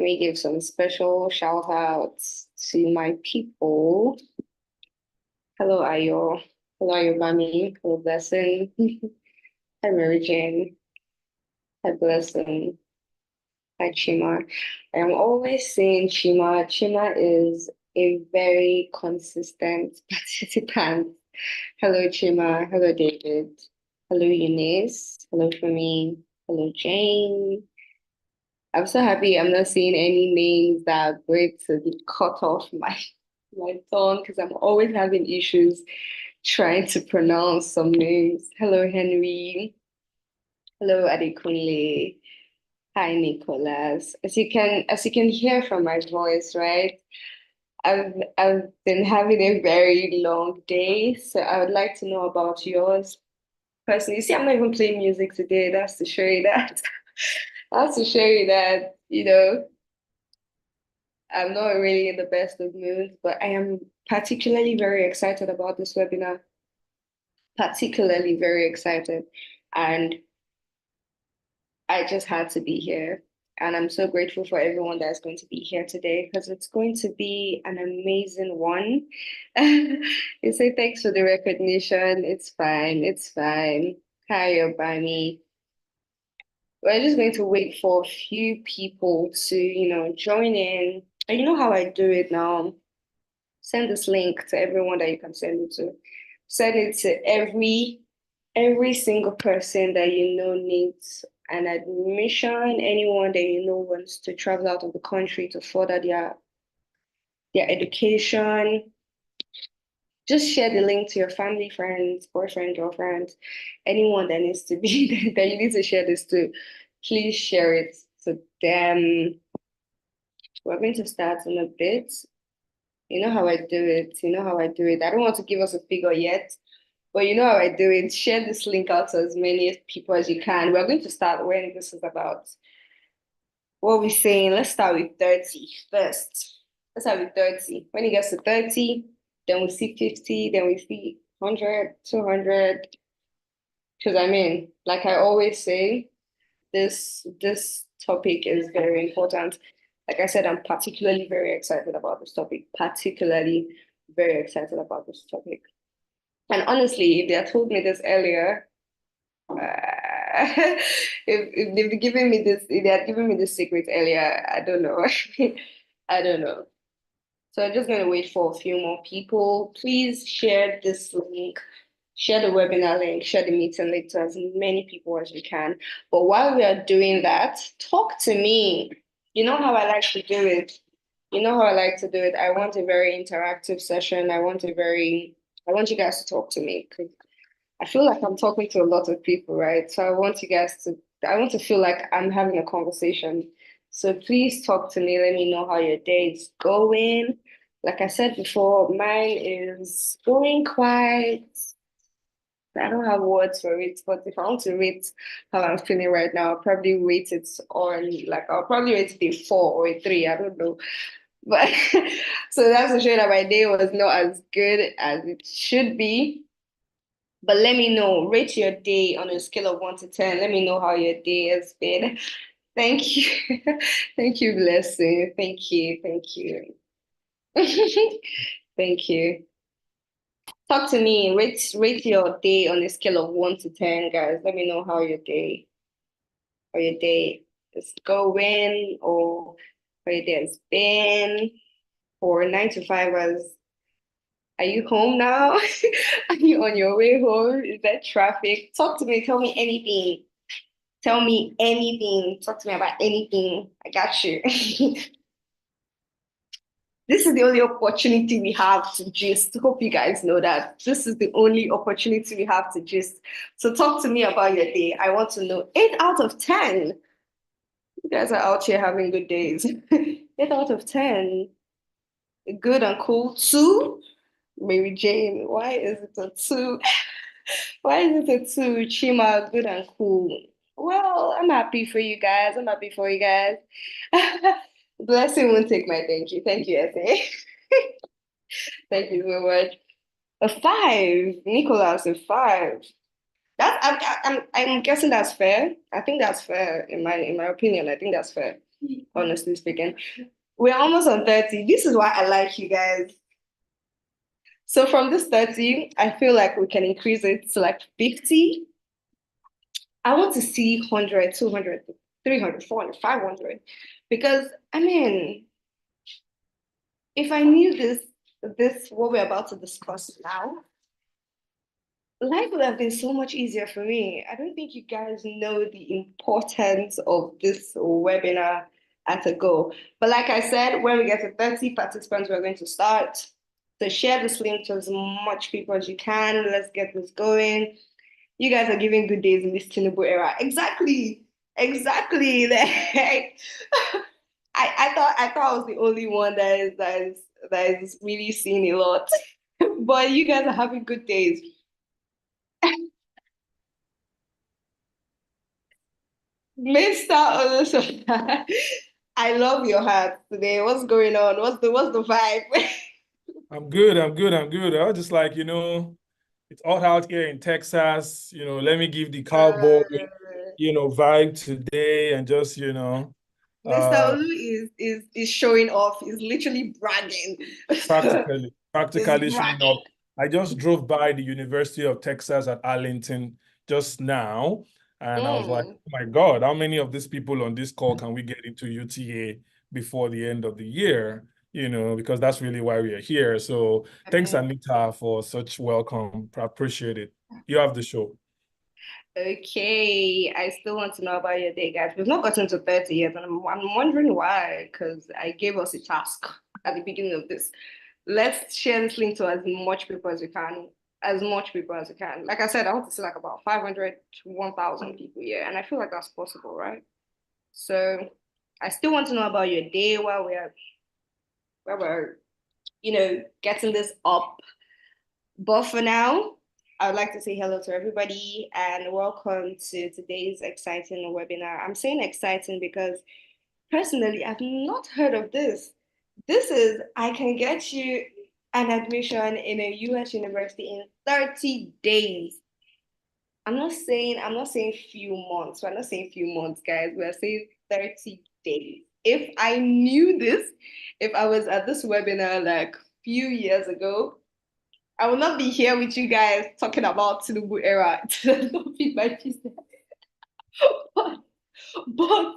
me give some special shout outs to my people. Hello, Ayo. Hello, Ayobami. Hello, Blessing. Hi, Mary Jane. Hi, Blessing. Hi, Chima. I am always saying Chima. Chima is a very consistent participant. Hello, Chima. Hello, David. Hello, Eunice. Hello, Femi. Hello, Jane. I'm so happy I'm not seeing any names that are going to be cut off my tongue because I'm always having issues trying to pronounce some names. Hello, Henry. Hello, Adekunle. Hi, Nicholas. As you can hear from my voice, right? I've been having a very long day, so I would like to know about yours. Personally, see, I'm not even playing music today. That's to show you that. That's to show you that, I'm not really in the best of moods, but I am particularly very excited about this webinar, particularly very excited. And I just had to be here. And I'm so grateful for everyone that's going to be here today because it's going to be an amazing one. You say thanks for the recognition. It's fine. It's fine. Hi, Obani. We're just going to wait for a few people to, join in. And you know how I do it now. Send this link to everyone that you can send it to. Send it to every single person that you know needs an admission, anyone that you know wants to travel out of the country to further their education. Just share the link to your family, friends, boyfriend, girlfriend, anyone that needs to be that you need to share this to. Please share it to them. We're going to start in a bit. You know how I do it. You know how I do it. I don't want to give us a figure yet, but you know how I do it. Share this link out to as many people as you can. We're going to start when this is about. What we're saying, let's start with 30 first. Let's start with 30. When it gets to 30, then we see 50, then we see 100, 200. Because like I always say, this topic is very important. Like I said, I'm particularly very excited about this topic, particularly very excited about this topic. And honestly, if they had told me this earlier, if they've given me this, if they had given me this secret earlier, I don't know. I don't know. So I'm just going to wait for a few more people. Please share this link, share the webinar link, share the meeting link to as many people as you can. But while we are doing that, talk to me. You know how I like to do it. You know how I like to do it. I want a very interactive session. I want you guys to talk to me because I feel like I'm talking to a lot of people, right? So I want to feel like I'm having a conversation. So please talk to me. Let me know how your day is going. Like I said before, mine is going quite, I don't have words for it, but if I want to rate how I'm feeling right now, I'll probably rate it on, like, I'll probably rate it a 4 or a 3. I don't know. But so that's to show that my day was not as good as it should be. But let me know, rate your day on a scale of 1 to 10. Let me know how your day has been. Thank you. Thank you, Blessing. Thank you. Thank you. Thank you. Talk to me. Rate your day on a scale of 1 to 10, guys. Let me know how your day is going or how your day has been. Or 9 to 5 as are you home now? Are you on your way home? Is there traffic? Talk to me. Tell me anything. Tell me anything. Talk to me about anything. I got you. This is the only opportunity we have to gist. Hope you guys know that. This is the only opportunity we have to gist. So talk to me about your day. I want to know 8 out of 10. You guys are out here having good days. 8 out of 10. Good and cool. 2. Mary Jane, why is it a 2? Why is it a 2? Chima, good and cool. Well, I'm happy for you guys. I'm happy for you guys. Blessing won't take my thank you. Thank you, Essay. Thank you so much. A 5, Nicholas, a 5. I'm guessing that's fair. I think that's fair in my opinion. I think that's fair. honestly speaking. We're almost on 30. This is why I like you guys. So from this 30, I feel like we can increase it to like 50. I want to see 100, 200, 300, 400, 500. Because, I mean, if I knew this, what we're about to discuss now, life would have been so much easier for me. I don't think you guys know the importance of this webinar at a go. But like I said, when we get to 30 participants, we're going to start. So share this link to as much people as you can. Let's get this going. You guys are giving good days in this Tinubu era. Exactly. Exactly. I thought I was the only one that is really seeing a lot. But you guys are having good days. Mr. Olusola, I love your hat today. What's going on? What's the vibe? I'm good. I'm good. I'm good. I was just like, it's hot out here in Texas. Let me give the cowboy, Uh, vibe today and just, Mr. uh, Olu is showing off. He's literally bragging. He's practically showing bragging. up. I just drove by the University of Texas at Arlington just now, and I was like, Mm, oh my God, how many of these people on this call can we get into UTA before the end of the year? Because that's really why we are here. So I thanks, mean, Anita, for such welcome. I appreciate it. You have the show. okay. I still want to know about your day, guys. We've not gotten to 30 yet, and I'm wondering why, because I gave us a task at the beginning of this. Let's share this link to as much people as we can. As much people as we can. Like I said, I want to see like about 500 to 1,000 people here, and I feel like that's possible, right? So I still want to know about your day while we're getting this up. But for now, I would like to say hello to everybody and welcome to today's exciting webinar. I'm saying exciting because personally, I've not heard of this. This is I can get you an admission in a U.S. university in 30 days. I'm not saying few months. We're not saying few months, guys. We're saying 30 days. If I knew this, if I was at this webinar like few years ago, I will not be here with you guys talking about Tinubu era. It will not be my business. But, but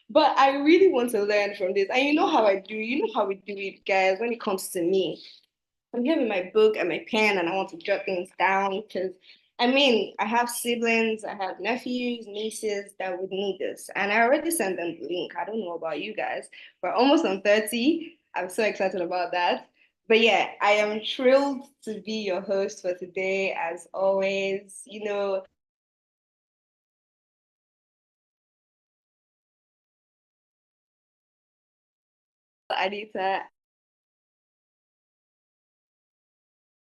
but I really want to learn from this. And you know how I do. You know how we do it, guys, when it comes to me. I'm here with my book and my pen, and I want to jot things down because I mean, I have siblings, I have nephews, nieces that would need this. And I already sent them the link. I don't know about you guys. We're almost on 30. I'm so excited about that. But yeah, I am thrilled to be your host for today, as always. Anita,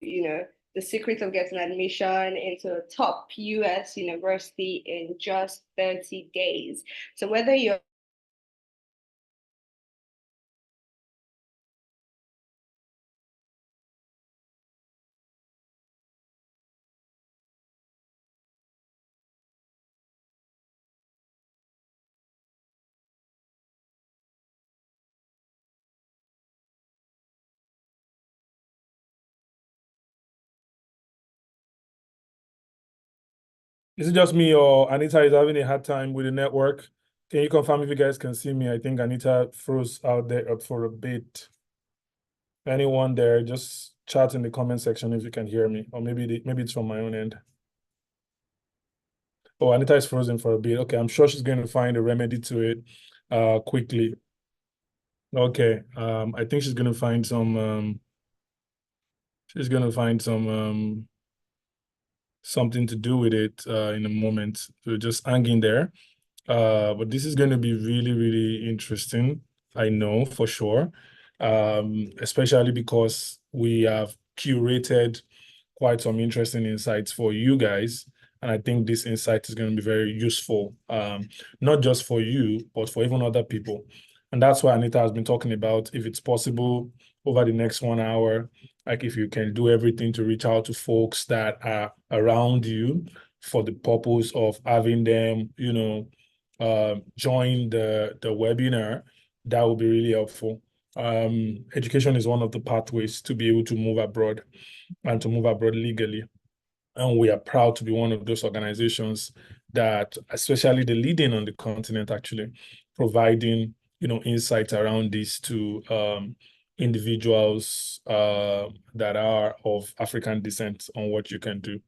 you know, the secret of getting admission into a top US university in just 30 days. So whether you're Is it just me or Anita is having a hard time with the network? Can you confirm if you guys can see me? I think Anita froze out there for a bit. Anyone there, just chat in the comment section if you can hear me, or maybe it's from my own end. Oh, Anita is frozen for a bit. Okay, I'm sure she's going to find a remedy to it quickly. Okay, I think she's gonna find something to do with it in a moment. So just hang in there. But this is going to be really, really interesting. I know for sure, especially because we have curated quite some interesting insights for you guys. And I think this insight is going to be very useful, not just for you, but for even other people. And that's why Anita has been talking about if it's possible over the next 1 hour, like if you can do everything to reach out to folks that are around you for the purpose of having them, join the webinar, that would be really helpful. Education is one of the pathways to be able to move abroad and to move abroad legally. And we are proud to be one of those organizations that, especially the leading on the continent, actually providing, insights around this to individuals that are of African descent on what you can do.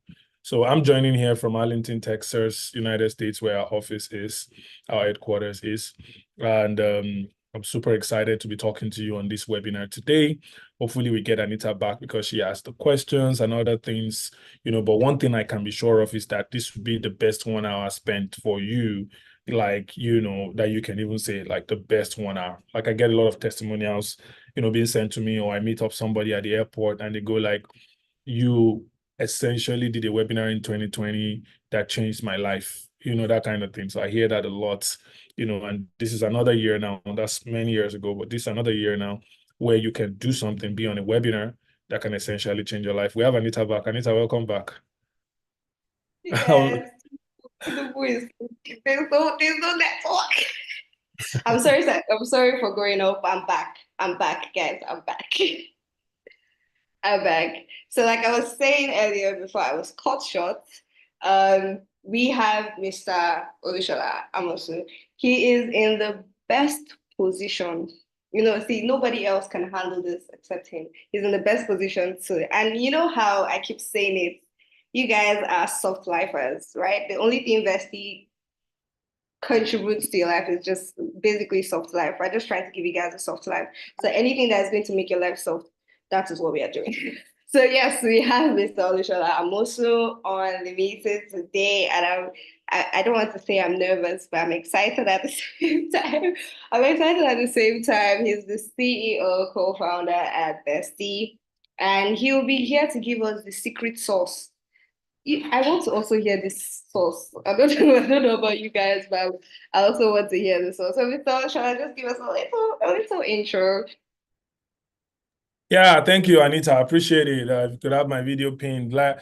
So I'm joining here from Arlington, Texas, United States, where our office is, our headquarters is. And I'm super excited to be talking to you on this webinar today. Hopefully we get Anita back because she asked the questions and other things, but one thing I can be sure of is that this would be the best 1 hour spent for you, like, that you can even say like the best 1 hour. Like I get a lot of testimonials, being sent to me, or I meet up somebody at the airport and they go like, you essentially did a webinar in 2020 that changed my life, that kind of thing. So I hear that a lot, and this is another year now. That's many years ago, but this is another year now where you can do something, be on a webinar that can essentially change your life. We have Anita back. Anita, welcome back. Yes, the voice. There's no network. I'm sorry for growing up. I'm back. I'm back, guys. I'm back. I'm back. So, like I was saying earlier before I was cut short, we have Mr. Olushola Amosu. He is in the best position. See, nobody else can handle this except him. He's in the best position to, and you know how I keep saying it, you guys are soft lifers, right? The only thing Vesti contributes to your life is just basically soft life. We're just trying to give you guys a soft life. So anything that's going to make your life soft, that is what we are doing. So yes, we have Mr. Olushola. I'm also on the meeting today, and I don't want to say I'm nervous, but I'm excited at the same time. I'm excited at the same time. He's the CEO, co-founder at Bestie, and he'll be here to give us the secret sauce. I want to also hear this sauce. I don't know about you guys, but I also want to hear this sauce. So, Mr. Shall I just give us a little intro? Yeah, thank you, Anita. I appreciate it. If you could have my video pinned. Like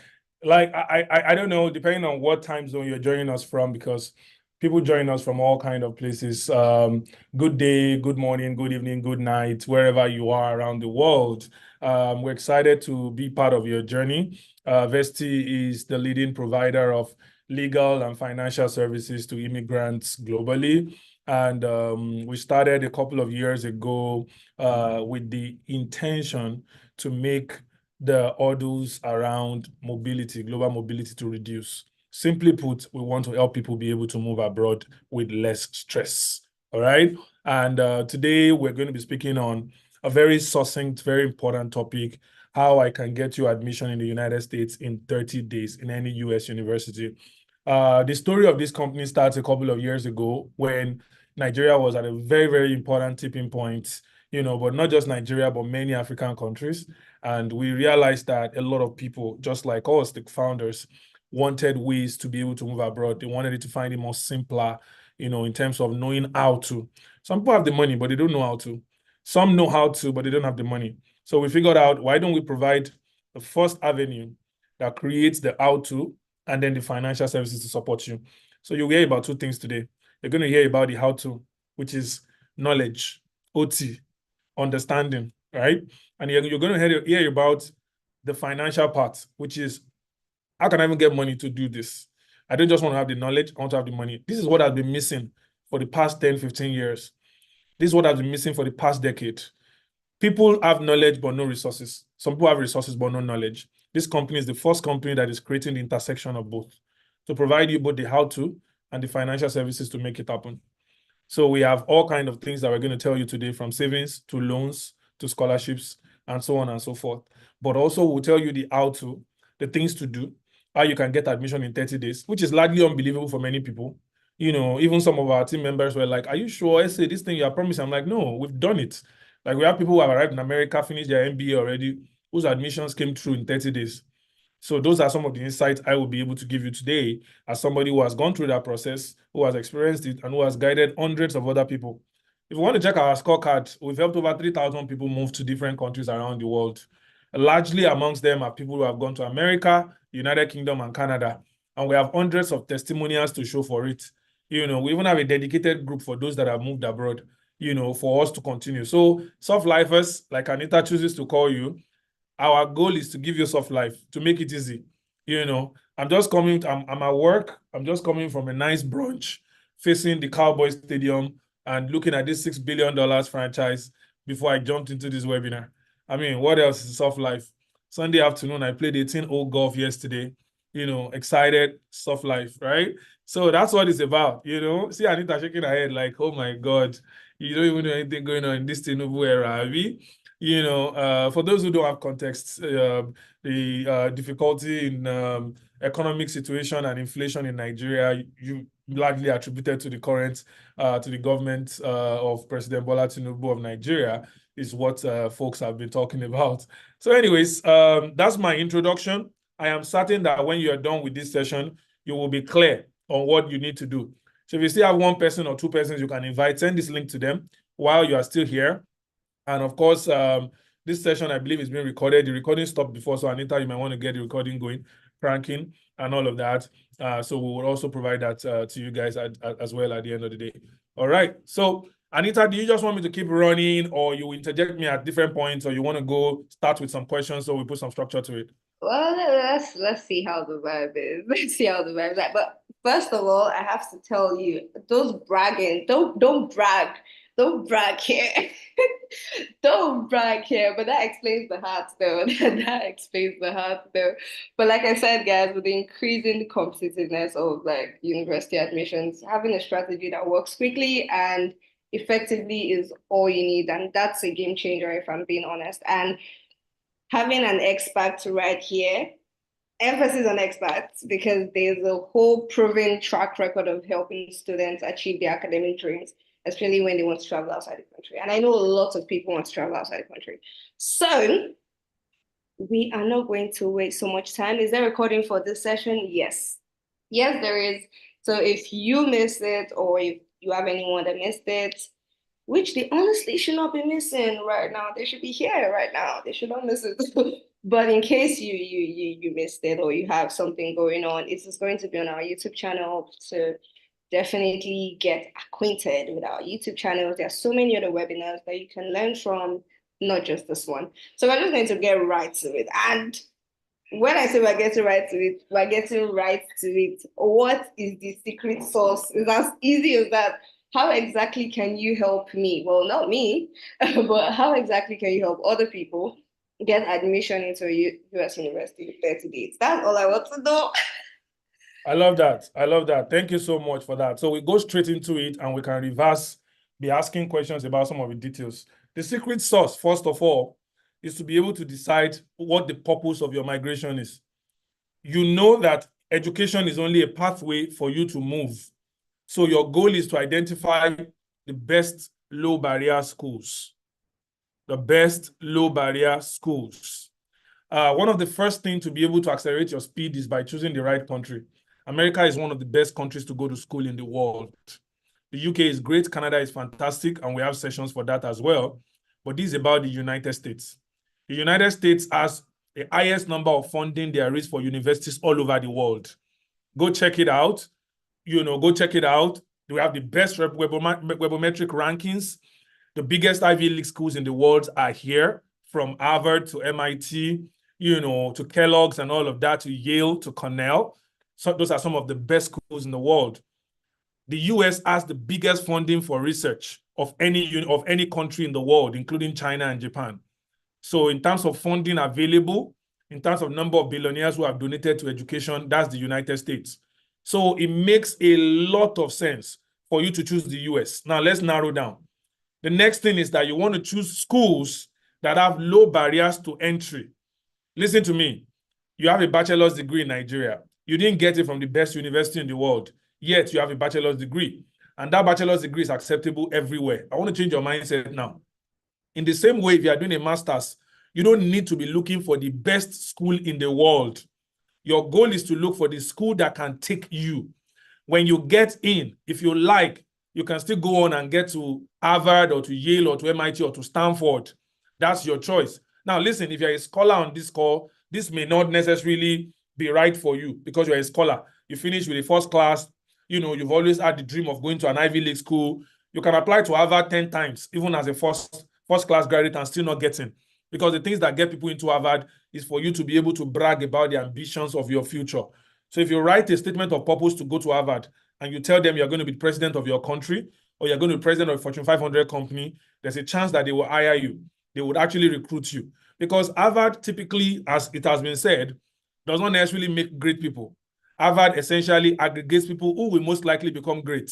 I don't know, depending on what time zone you're joining us from, because people join us from all kind of places. Good day, good morning, good evening, good night, wherever you are around the world. We're excited to be part of your journey. Vesti is the leading provider of legal and financial services to immigrants globally. And we started a couple of years ago with the intention to make the hurdles around mobility, global mobility, to reduce. Simply put, we want to help people be able to move abroad with less stress. All right. And today we're going to be speaking on a very succinct, very important topic: how I can get you admission in the United States in 30 days in any U.S. university. The story of this company starts a couple of years ago when Nigeria was at a very, very important tipping point, but not just Nigeria, but many African countries. And we realized that a lot of people, just like us, the founders, wanted ways to be able to move abroad. They wanted it to find it more simpler, in terms of knowing how to. Some people have the money, but they don't know how to. Some know how to, but they don't have the money. So we figured out, why don't we provide the first avenue that creates the how to and then the financial services to support you. So you'll hear about two things today. You're going to hear about the how to, which is knowledge, OT, understanding, right? And you're going to hear about the financial part, which is, how can I even get money to do this? I don't just want to have the knowledge, I want to have the money. This is what has been missing for the past 10, 15 years. This is what has been missing for the past decade. People have knowledge but no resources. Some people have resources but no knowledge. This company is the first company that is creating the intersection of both, to provide you both the how to and the financial services to make it happen. So we have all kinds of things that we're going to tell you today, from savings to loans to scholarships and so on and so forth. But also we'll tell you the how to, the things to do, how you can get admission in 30 days, which is largely unbelievable for many people. Even some of our team members were like, are you sure? I say, this thing you are promising. I'm like, no, we've done it. Like, we have people who have arrived in America, finished their MBA already, whose admissions came through in 30 days. So those are some of the insights I will be able to give you today as somebody who has gone through that process, who has experienced it, and who has guided hundreds of other people. If you want to check our scorecard, we've helped over 3,000 people move to different countries around the world. Largely amongst them are people who have gone to America, United Kingdom, and Canada. And we have hundreds of testimonials to show for it. We even have a dedicated group for those that have moved abroad, for us to continue. So soft lifers, like Anita chooses to call you, our goal is to give you soft life, to make it easy. I'm at work. I'm just coming from a nice brunch facing the Cowboy Stadium and looking at this $6 billion franchise before I jumped into this webinar. I mean, what else is soft life? Sunday afternoon, I played 18-hole golf yesterday. Excited, soft life, right? So that's what it's about, See Anita shaking her head like, oh my God, you don't even know anything going on in this Tinubu era, Abby. For those who don't have context, the difficulty in economic situation and inflation in Nigeria, you largely attributed to the current, to the government of President Bola Tinubu of Nigeria, is what folks have been talking about. So anyways, that's my introduction. I am certain that when you are done with this session, you will be clear on what you need to do. So if you still have one person or two persons you can invite, send this link to them while you are still here. And of course, this session, I believe, is being recorded. The recording stopped before, so Anita, you might want to get the recording going, cranking, and all of that. So we will also provide that to you guys as well at the end of the day. All right. So Anita, do you just want me to keep running, or you interject me at different points, or you want to go start with some questions so we put some structure to it? Well, let's see how the vibe is. Let's see how the vibe is like. But first of all, I have to tell you, those bragging, don't brag. Don't brag here. Don't brag here. But that explains the heart though. That explains the heart though. But like I said, guys, with the increasing competitiveness of like university admissions, having a strategy that works quickly and effectively is all you need. And that's a game changer, if I'm being honest. And having an expert right here, emphasis on experts, because there's a whole proven track record of helping students achieve their academic dreams, especially when they want to travel outside the country. And I know a lot of people want to travel outside the country. So we are not going to waste so much time. Is there recording for this session? Yes. Yes, there is. So if you missed it, or if you have anyone that missed it, which they honestly should not be missing right now. They should be here right now. They should not miss it. But in case you missed it, or you have something going on, it is going to be on our YouTube channel. So definitely get acquainted with our YouTube channel. There are so many other webinars that you can learn from, not just this one. So we're just going to get right to it. And when I say we're getting right to it, we're getting right to it. What is the secret sauce? It's as easy as that. How exactly can you help me? Well, not me, but how exactly can you help other people get admission into U.S. University in 30 days? That's all I want to know. I love that. I love that. Thank you so much for that. So we go straight into it and we can reverse, be asking questions about some of the details. The secret sauce, first of all, is to be able to decide what the purpose of your migration is. You know that education is only a pathway for you to move. So your goal is to identify the best low barrier schools. The best low barrier schools. One of the first things to be able to accelerate your speed is by choosing the right country. America is one of the best countries to go to school in the world. The UK is great, Canada is fantastic, and we have sessions for that as well. But this is about the United States. The United States has the highest number of funding there is for universities all over the world. Go check it out. Go check it out. We have the best webometric rankings. The biggest Ivy League schools in the world are here, from Harvard to MIT, to Kellogg's and all of that, to Yale, to Cornell. So those are some of the best schools in the world. The US has the biggest funding for research of any country in the world, including China and Japan. So in terms of funding available, in terms of number of billionaires who have donated to education, that's the United States. So it makes a lot of sense for you to choose the US. Now let's narrow down. The next thing is that you want to choose schools that have low barriers to entry. Listen to me. You have a bachelor's degree in Nigeria. You didn't get it from the best university in the world, yet you have a bachelor's degree. And that bachelor's degree is acceptable everywhere. I want to change your mindset now. In the same way, if you are doing a master's, you don't need to be looking for the best school in the world. Your goal is to look for the school that can take you. When you get in, if you like, you can still go on and get to Harvard or to Yale or to MIT or to Stanford. That's your choice. Now, listen, if you're a scholar on this call, this may not necessarily be right for you because you're a scholar. You finish with a first class, you've always had the dream of going to an Ivy League school. You can apply to Harvard 10 times, even as a first class graduate, and still not get in. Because the things that get people into Harvard is for you to be able to brag about the ambitions of your future. So if you write a statement of purpose to go to Harvard and you tell them you're going to be president of your country or you're going to be president of a Fortune 500 company, there's a chance that they will hire you. They would actually recruit you. Because Harvard typically, as it has been said, does not necessarily make great people. Harvard essentially aggregates people who will most likely become great.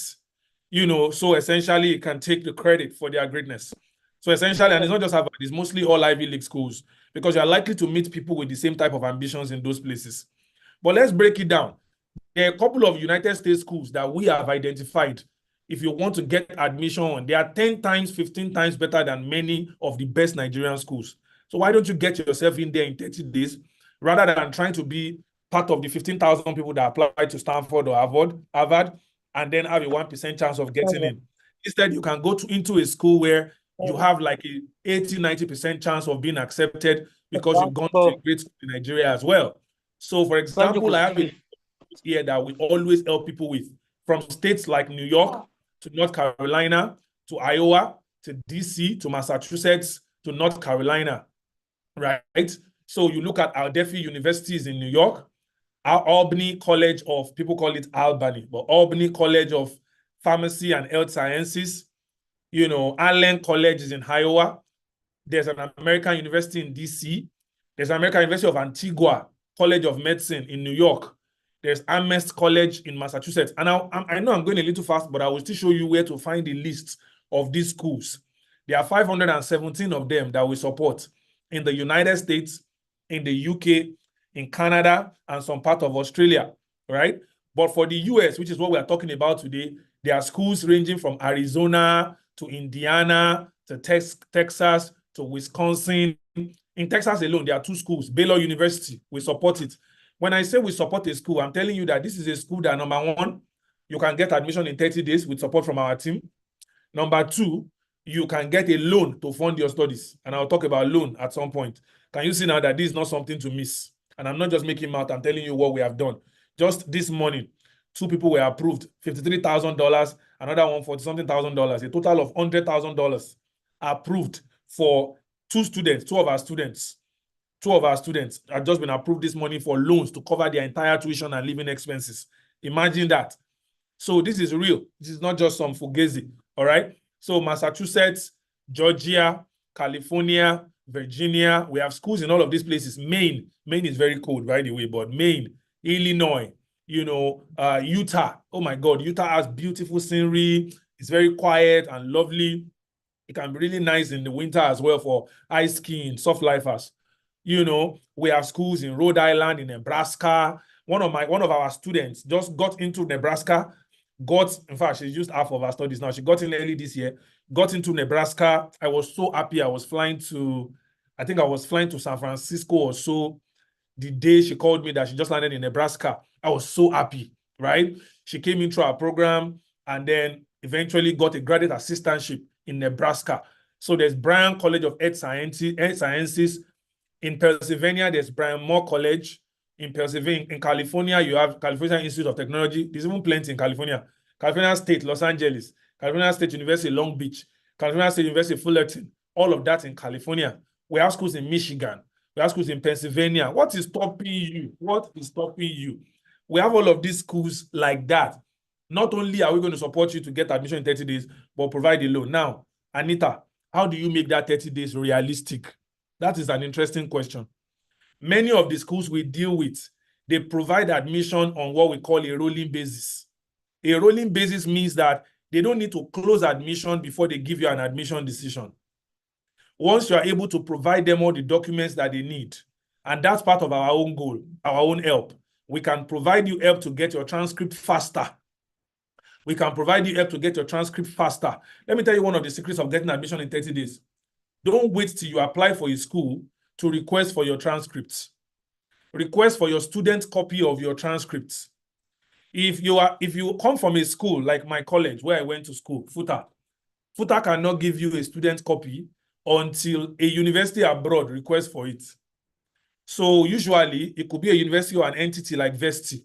So essentially it can take the credit for their greatness. So essentially, and it's not just Harvard, it's mostly all Ivy League schools because you're likely to meet people with the same type of ambitions in those places. But let's break it down. There are a couple of United States schools that we have identified. If you want to get admission, they are 10 times, 15 times better than many of the best Nigerian schools. So why don't you get yourself in there in 30 days rather than trying to be part of the 15,000 people that apply to Stanford or Harvard, and then have a 1% chance of getting in. Instead, you can go into a school where you have like a 80, 90% chance of being accepted because you've gone to a great school in Nigeria as well. So, for example, I have a here that we always help people with, from states like New York to North Carolina to Iowa to DC to Massachusetts to North Carolina, right? So you look at our Adelphi universities in New York, our Albany College of, people call it Albany, but Albany College of Pharmacy and Health Sciences, Allen College is in Iowa. There's an American University in DC. There's an American University of Antigua College of Medicine in New York. There's Amherst College in Massachusetts. And I know I'm going a little fast, but I will still show you where to find the list of these schools. There are 517 of them that we support in the United States, in the UK, in Canada, and some part of Australia, right? But for the US, which is what we are talking about today, there are schools ranging from Arizona to Indiana to Texas to Wisconsin. In Texas alone, there are 2 schools. Baylor University, we support it. When I say we support a school, I'm telling you that this is a school that, number 1, you can get admission in 30 days with support from our team. Number 2, you can get a loan to fund your studies. And I'll talk about loan at some point. Can you see now that this is not something to miss? And I'm not just making math, I'm telling you what we have done. Just this morning, 2 people were approved, $53,000, another one $40-something thousand, a total of $100,000 approved for 2 students, 2 of our students. 2 of our students have just been approved this morning for loans to cover their entire tuition and living expenses. Imagine that. So this is real. This is not just some fugazi, all right? So Massachusetts, Georgia, California, Virginia, we have schools in all of these places. Maine is very cold, by the way, but Maine, Illinois, Utah. Oh my God, Utah has beautiful scenery. It's very quiet and lovely. It can be really nice in the winter as well for ice skiing, soft lifers. We have schools in Rhode Island, in Nebraska. One of our students just got into Nebraska, in fact, she's used half of her studies now. She got in early this year, got into Nebraska. I was so happy. I think I was flying to San Francisco or so the day she called me that she just landed in Nebraska. I was so happy, right? She came into our program and then eventually got a graduate assistantship in Nebraska. So there's Bryan College of Earth Sciences. In Pennsylvania, there's Bryan Moore College. In California, you have California Institute of Technology. There's even plenty in California. California State, Los Angeles. California State University, Long Beach. California State University, Fullerton. All of that in California. We have schools in Michigan. We have schools in Pennsylvania. What is stopping you? What is stopping you? We have all of these schools like that. Not only are we going to support you to get admission in 30 days, but provide a loan. Now, Anita, how do you make that 30 days realistic? That is an interesting question. Many of the schools we deal with, they provide admission on what we call a rolling basis. A rolling basis means that they don't need to close admission before they give you an admission decision. Once you are able to provide them all the documents that they need, and that's part of our own goal, our own help, we can provide you help to get your transcript faster. We can provide you help to get your transcript faster. Let me tell you one of the secrets of getting admission in 30 days. Don't wait till you apply for a school to request for your transcripts. Request for your student copy of your transcripts. If you come from a school like my college where I went to school, FUTA cannot give you a student copy until a university abroad requests for it. So usually it could be a university or an entity like Vesti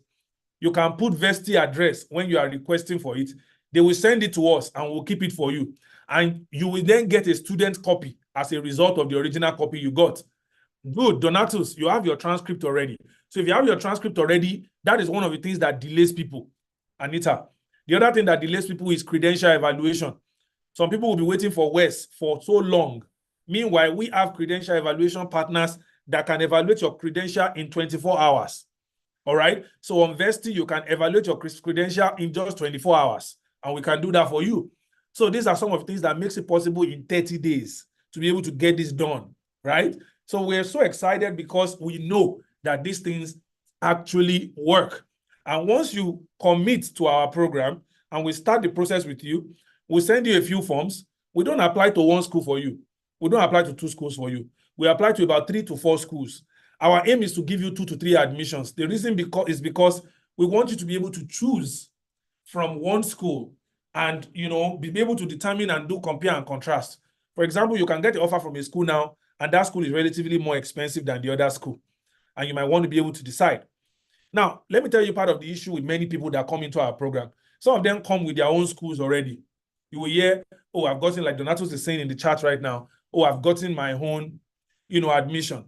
You can put Vesti address when you are requesting for it. They will send it to us and we'll keep it for you. And you will then get a student copy as a result of the original copy you got. Good, Donatus, you have your transcript already. So if you have your transcript already, that is one of the things that delays people. Anita, the other thing that delays people is credential evaluation. Some people will be waiting for WES for so long. Meanwhile, we have credential evaluation partners that can evaluate your credential in 24 hours. All right. So on Vesti, you can evaluate your credential in just 24 hours, and we can do that for you. So these are some of the things that makes it possible in 30 days to be able to get this done, right? So we're so excited because we know that these things actually work. And once you commit to our program and we start the process with you, we'll send you a few forms. We don't apply to one school for you. We don't apply to two schools for you. We apply to about 3 to 4 schools. Our aim is to give you 2 to 3 admissions. The reason is because we want you to be able to choose from one school and, be able to determine and do compare and contrast. For example, you can get the offer from a school now, and that school is relatively more expensive than the other school. And you might want to be able to decide. Now, let me tell you part of the issue with many people that come into our program. Some of them come with their own schools already. You will hear, oh, I've gotten, like Donatus is saying in the chat right now, oh, I've gotten my own, admission.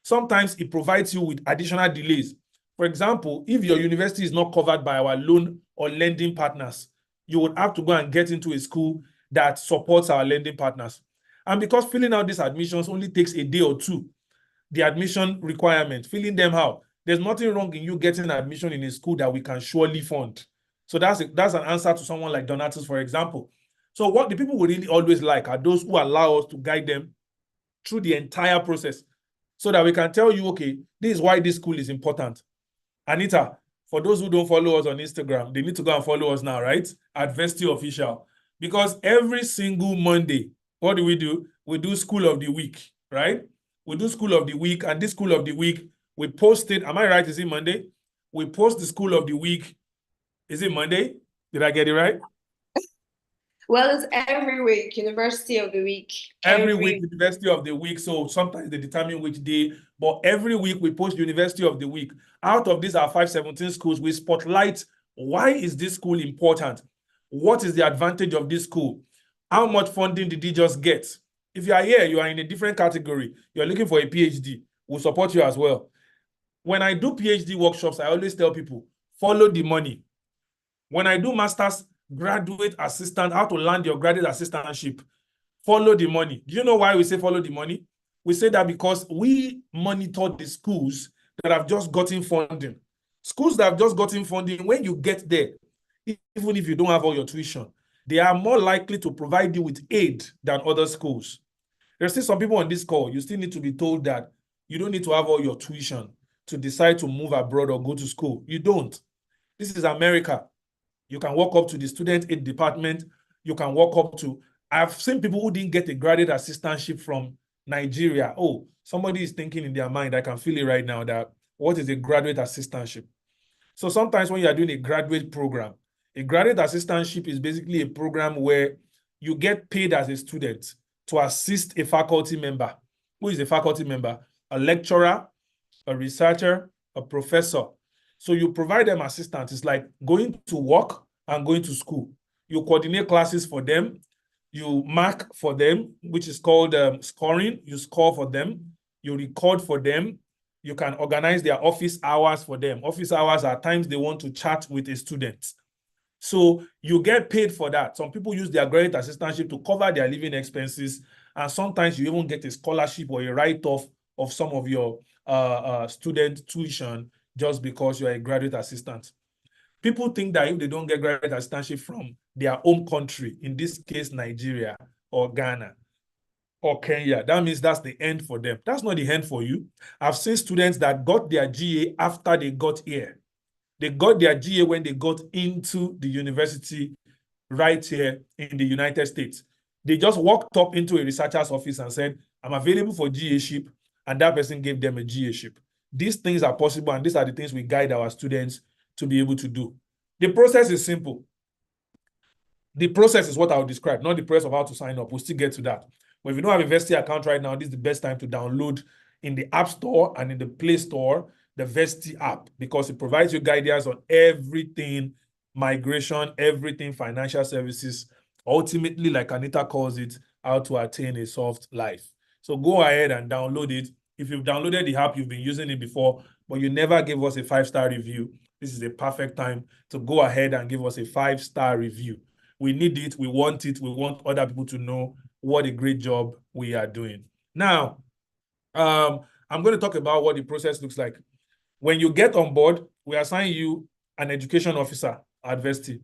Sometimes it provides you with additional delays. For example, if your university is not covered by our loan or lending partners, you would have to go and get into a school that supports our lending partners. And because filling out these admissions only takes a day or two, the admission requirement, filling them out, there's nothing wrong in you getting an admission in a school that we can surely fund. So that's an answer to someone like Donatus, for example. So what the people we really always like are those who allow us to guide them through the entire process so that we can tell you, okay, this is why this school is important. Anita, for those who don't follow us on Instagram, they need to go and follow us now, right? At Vesti Official. Because every single Monday, what do? We do School of the Week, right? We do School of the Week, and this School of the Week, we post it. Am I right? Is it Monday? We post the School of the Week. Is it Monday? Did I get it right? Well, it's every week, University of the Week. Every week, University of the Week. So sometimes they determine which day, but every week we post University of the Week. Out of these are 517 schools. We spotlight why is this school important? What is the advantage of this school? How much funding did you just get? If you are here, you are in a different category. You're looking for a PhD. We'll support you as well. When I do PhD workshops, I always tell people, follow the money. When I do master's graduate assistant, how to land your graduate assistantship, follow the money. Do you know why we say follow the money? We say that because we monitor the schools that have just gotten funding. Schools that have just gotten funding, when you get there, even if you don't have all your tuition, they are more likely to provide you with aid than other schools. There's still some people on this call, you still need to be told that you don't need to have all your tuition to decide to move abroad or go to school. You don't. This is America. You can walk up to the student aid department. You can walk up to, I've seen people who didn't get a graduate assistantship from Nigeria. Oh, somebody is thinking in their mind, I can feel it right now, that what is a graduate assistantship? So sometimes when you are doing a graduate program, a graduate assistantship is basically a program where you get paid as a student to assist a faculty member. Who is a faculty member? A lecturer, a researcher, a professor. So you provide them assistance. It's like going to work and going to school. You coordinate classes for them. You mark for them, which is called scoring. You score for them. You record for them. You can organize their office hours for them. Office hours are times they want to chat with a student. So you get paid for that. Some people use their graduate assistantship to cover their living expenses. And sometimes you even get a scholarship or a write-off of some of your student tuition just because you're a graduate assistant. People think that if they don't get graduate assistantship from their home country, in this case, Nigeria or Ghana or Kenya, that means that's the end for them. That's not the end for you. I've seen students that got their GA after they got here. They got their GA when they got into the university right here in the United States. They just walked up into a researcher's office and said, I'm available for GA-ship, and that person gave them a GA-ship. These things are possible, and these are the things we guide our students to be able to do. The process is simple. The process is what I'll describe, not the process of how to sign up. We'll still get to that. But if you don't have a Vesti account right now, this is the best time to download in the App Store and in the Play Store the Vesti app, because it provides you guidance on everything migration, everything financial services, ultimately, like Anita calls it, how to attain a soft life. So go ahead and download it. If you've downloaded the app, you've been using it before, but you never gave us a 5-star review, this is a perfect time to go ahead and give us a 5-star review. We need it. We want it. We want other people to know what a great job we are doing. Now, I'm going to talk about what the process looks like. When you get on board, we assign you an education officer at Vesti.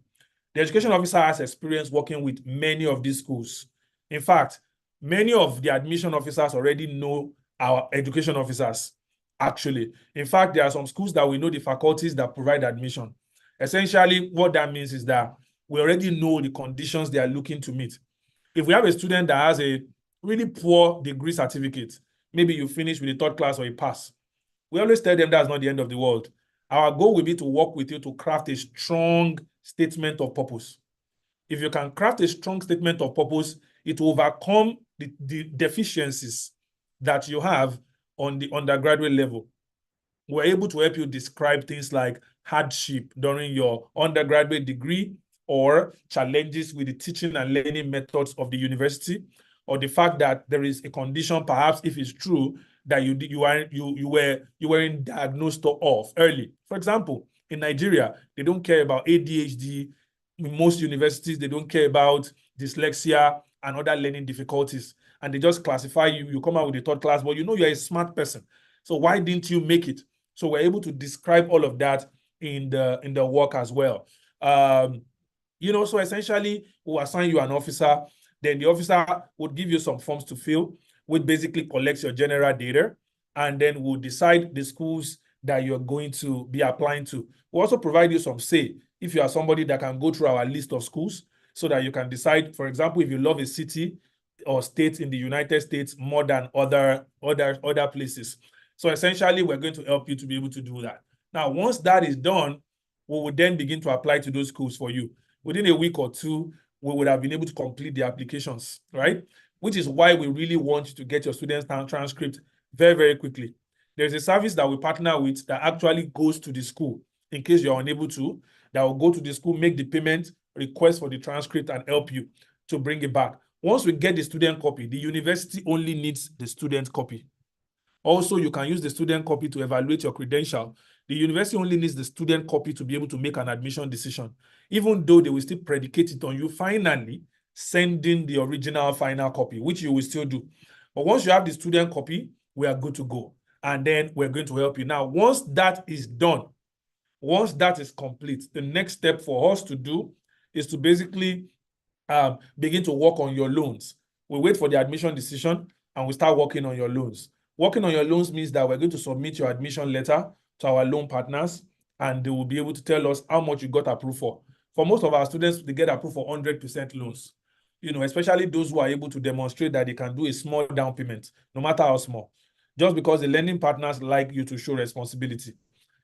The education officer has experience working with many of these schools. In fact, many of the admission officers already know our education officers, actually. In fact, there are some schools that we know the faculties that provide admission. Essentially, what that means is that we already know the conditions they are looking to meet. If we have a student that has a really poor degree certificate, maybe you finish with a third class or a pass, we always tell them that's not the end of the world. Our goal will be to work with you to craft a strong statement of purpose. If you can craft a strong statement of purpose, it will overcome the deficiencies that you have on the undergraduate level. We're able to help you describe things like hardship during your undergraduate degree, or challenges with the teaching and learning methods of the university, or the fact that there is a condition, perhaps if it's true, that you weren't diagnosed of early. For example, in Nigeria, they don't care about ADHD. In most universities, they don't care about dyslexia and other learning difficulties, and they just classify you. You come out with a third class, but you know you're a smart person. So why didn't you make it? So we're able to describe all of that in the work as well. So essentially, we'll assign you an officer. Then the officer would give you some forms to fill, which basically collects your general data, and then we'll decide the schools that you're going to be applying to. We'll also provide you some say if you are somebody that can go through our list of schools, so that you can decide, for example, if you love a city or state in the United States more than other places. So essentially, we're going to help you to be able to do that. Now, once that is done, we will then begin to apply to those schools for you. Within a week or two, we would have been able to complete the applications, right? Which is why we really want you to get your students' transcript very, very quickly. There's a service that we partner with that actually goes to the school, in case you're unable to, that will go to the school, make the payment, request for the transcript, and help you to bring it back. Once we get the student copy, the university only needs the student copy. Also, you can use the student copy to evaluate your credential. The university only needs the student copy to be able to make an admission decision, even though they will still predicate it on you finally sending the original final copy, which you will still do. But once you have the student copy, we are good to go. And then we're going to help you. Now, once that is done, once that is complete, the next step for us to do is to basically begin to work on your loans. We wait for the admission decision and we start working on your loans. Working on your loans means that we're going to submit your admission letter to our loan partners, and they will be able to tell us how much you got approved for. For most of our students, they get approved for 100% loans, especially those who are able to demonstrate that they can do a small down payment, no matter how small, just because the lending partners like you to show responsibility.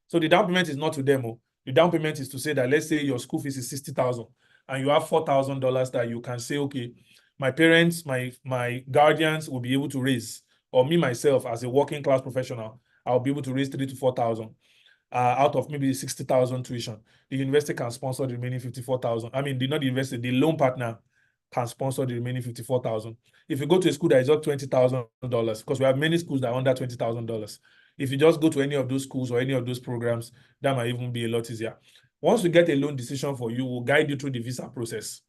So the down payment is not to them. The down payment is to say that, let's say your school fees is 60,000 and you have $4,000 that you can say, okay, my parents, my guardians will be able to raise, or me myself as a working class professional, I'll be able to raise 3,000 to 4,000 out of maybe 60,000 tuition. The university can sponsor the remaining 54,000. I mean, not the university, the loan partner can sponsor the remaining 54,000. If you go to a school that is up $20,000, because we have many schools that are under $20,000, if you just go to any of those schools or any of those programs, that might even be a lot easier. Once we get a loan decision for you, we'll guide you through the visa process.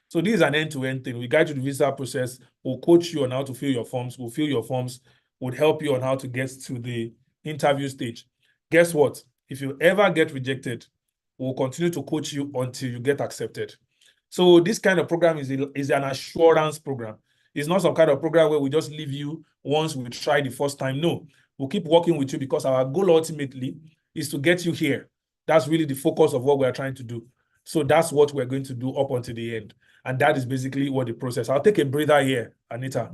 So this is an end-to-end thing. We guide you through the visa process. We'll coach you on how to fill your forms. We'll fill your forms. We'll help you on how to get to the interview stage. Guess what? If you ever get rejected, we'll continue to coach you until you get accepted. So this kind of program is an assurance program. It's not some kind of program where we just leave you once we try the first time. No, we'll keep working with you because our goal ultimately is to get you here. That's really the focus of what we're trying to do. So that's what we're going to do up until the end. And that is basically what the process. I'll take a breather here, Anita.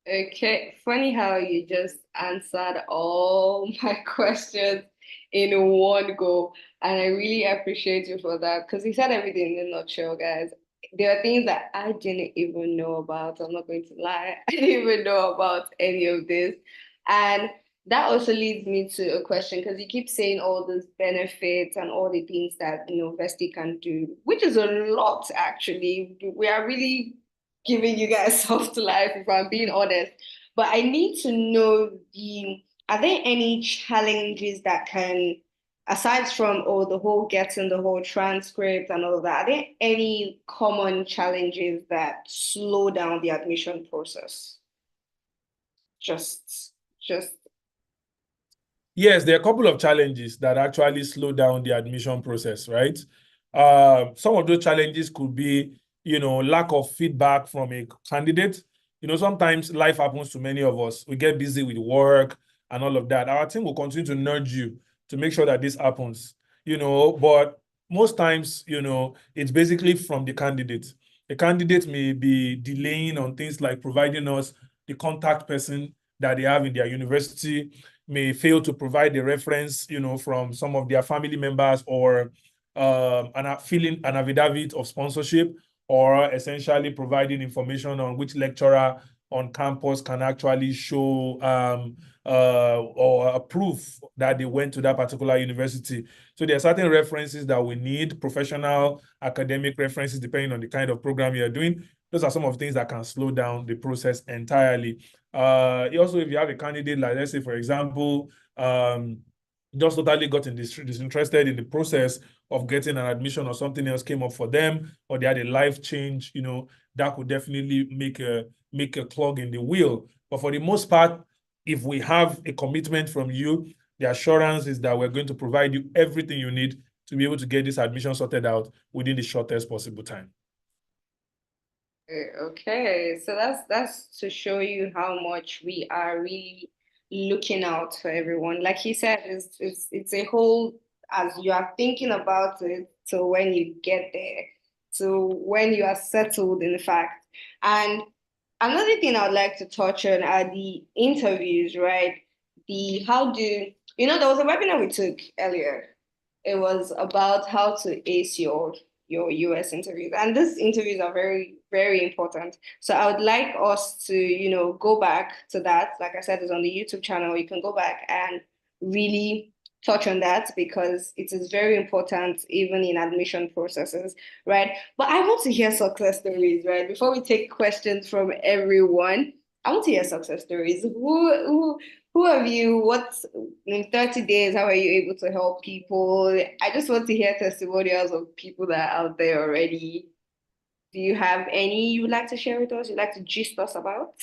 Okay, funny how you just answered all my questions in one go. And I really appreciate you for that because you said everything in a nutshell, guys. There are things that I didn't even know about. I'm not going to lie. I didn't even know about any of this. And that also leads me to a question because you keep saying all those benefits and all the things that university can do, which is a lot actually. We are really giving you guys soft life if I'm being honest. But I need to know are there any challenges that can, aside from the whole getting the whole transcript and all of that, are there any common challenges that slow down the admission process? Just Yes, there are a couple of challenges that actually slow down the admission process, right? Some of those challenges could be, lack of feedback from a candidate. Sometimes life happens to many of us. We get busy with work and all of that. Our team will continue to nudge you to make sure that this happens, but most times, it's basically from the candidate. The candidate may be delaying on things like providing us the contact person that they have in their university, may fail to provide a reference, from some of their family members, or filling an affidavit of sponsorship, or essentially providing information on which lecturer on campus can actually show or a proof that they went to that particular university. So there are certain references that we need, professional, academic references, depending on the kind of program you're doing. Those are some of the things that can slow down the process entirely. Also, if you have a candidate, like let's say, for example, just totally gotten disinterested in the process of getting an admission, or something else came up for them, or they had a life change, that could definitely make a clog in the wheel. But for the most part, if we have a commitment from you, the assurance is that we're going to provide you everything you need to be able to get this admission sorted out within the shortest possible time. okay, so that's to show you how much we are really looking out for everyone. Like he said, it's a whole, as you are thinking about it to when you get there, to when you are settled, in fact. And another thing I would like to touch on are the interviews, right? The how do there was a webinar we took earlier. It was about how to ace your US interviews. And these interviews are very, very important. So I would like us to, go back to that. Like I said, it's on the YouTube channel. You can go back and really touch on that because it is very important even in admission processes, right? But I want to hear success stories, right? Before we take questions from everyone, I want to hear success stories. Who have you, what's in 30 days, how are you able to help people? I just want to hear testimonials of people that are out there already. Do you have any you would like to share with us? You'd like to gist us about?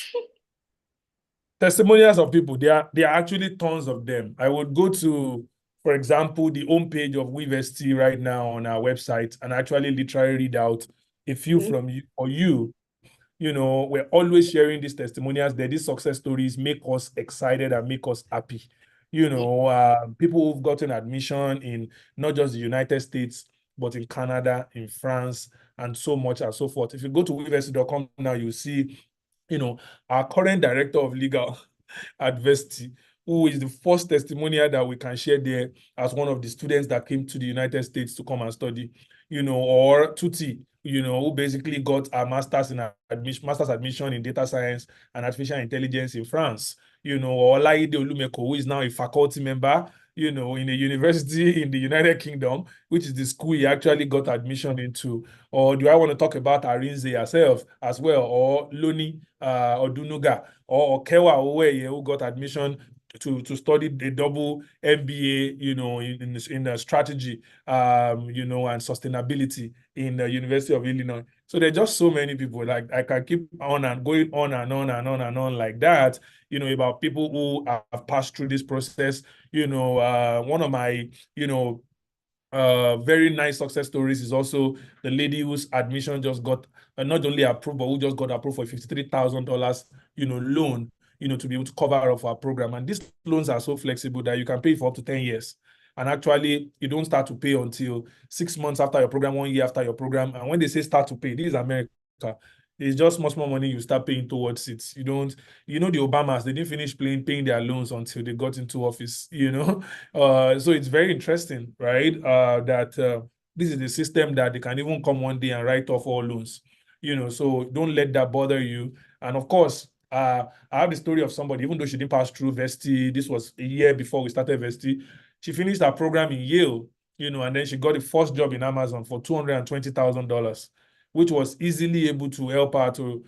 Testimonials of people, there are actually tons of them. I would go to, for example, the homepage of U.S University right now on our website, and actually literally read out a few Mhm. from you. Or we're always sharing these testimonials. That these success stories make us excited and make us happy. People who've gotten admission in not just the United States, but in Canada, in France, and so much and so forth. If you go to university.com now, you see, our current director of legal adversity, who is the first testimonial that we can share there as one of the students that came to the United States to come and study, or Tuti, who basically got a master's admission in data science and artificial intelligence in France, or Laide Olumeko, who is now a faculty member, in a university in the United Kingdom, which is the school he actually got admission into. Or do I want to talk about Arinze herself as well, or Loni Odunuga, or Kewa Oweye, who got admission to study the double MBA, in the strategy, and sustainability in the University of Illinois. So there are just so many people. Like I can keep on and going on and on and on and on like that, about people who have passed through this process. One of my, very nice success stories is also the lady whose admission just got not only approved, but who just got approved for $53,000, loan, to be able to cover off our program. And these loans are so flexible that you can pay for up to 10 years. And actually, you don't start to pay until 6 months after your program, 1 year after your program. And when they say start to pay, this is America. It's just much more money you start paying towards it. You don't, the Obamas, they didn't finish paying their loans until they got into office, So it's very interesting, right? That this is a system that they can even come one day and write off all loans, so don't let that bother you. And of course, I have the story of somebody, even though she didn't pass through Vesti, this was a year before we started Vesti. She finished her program in Yale, and then she got the first job in Amazon for $220,000, which was easily able to help her to,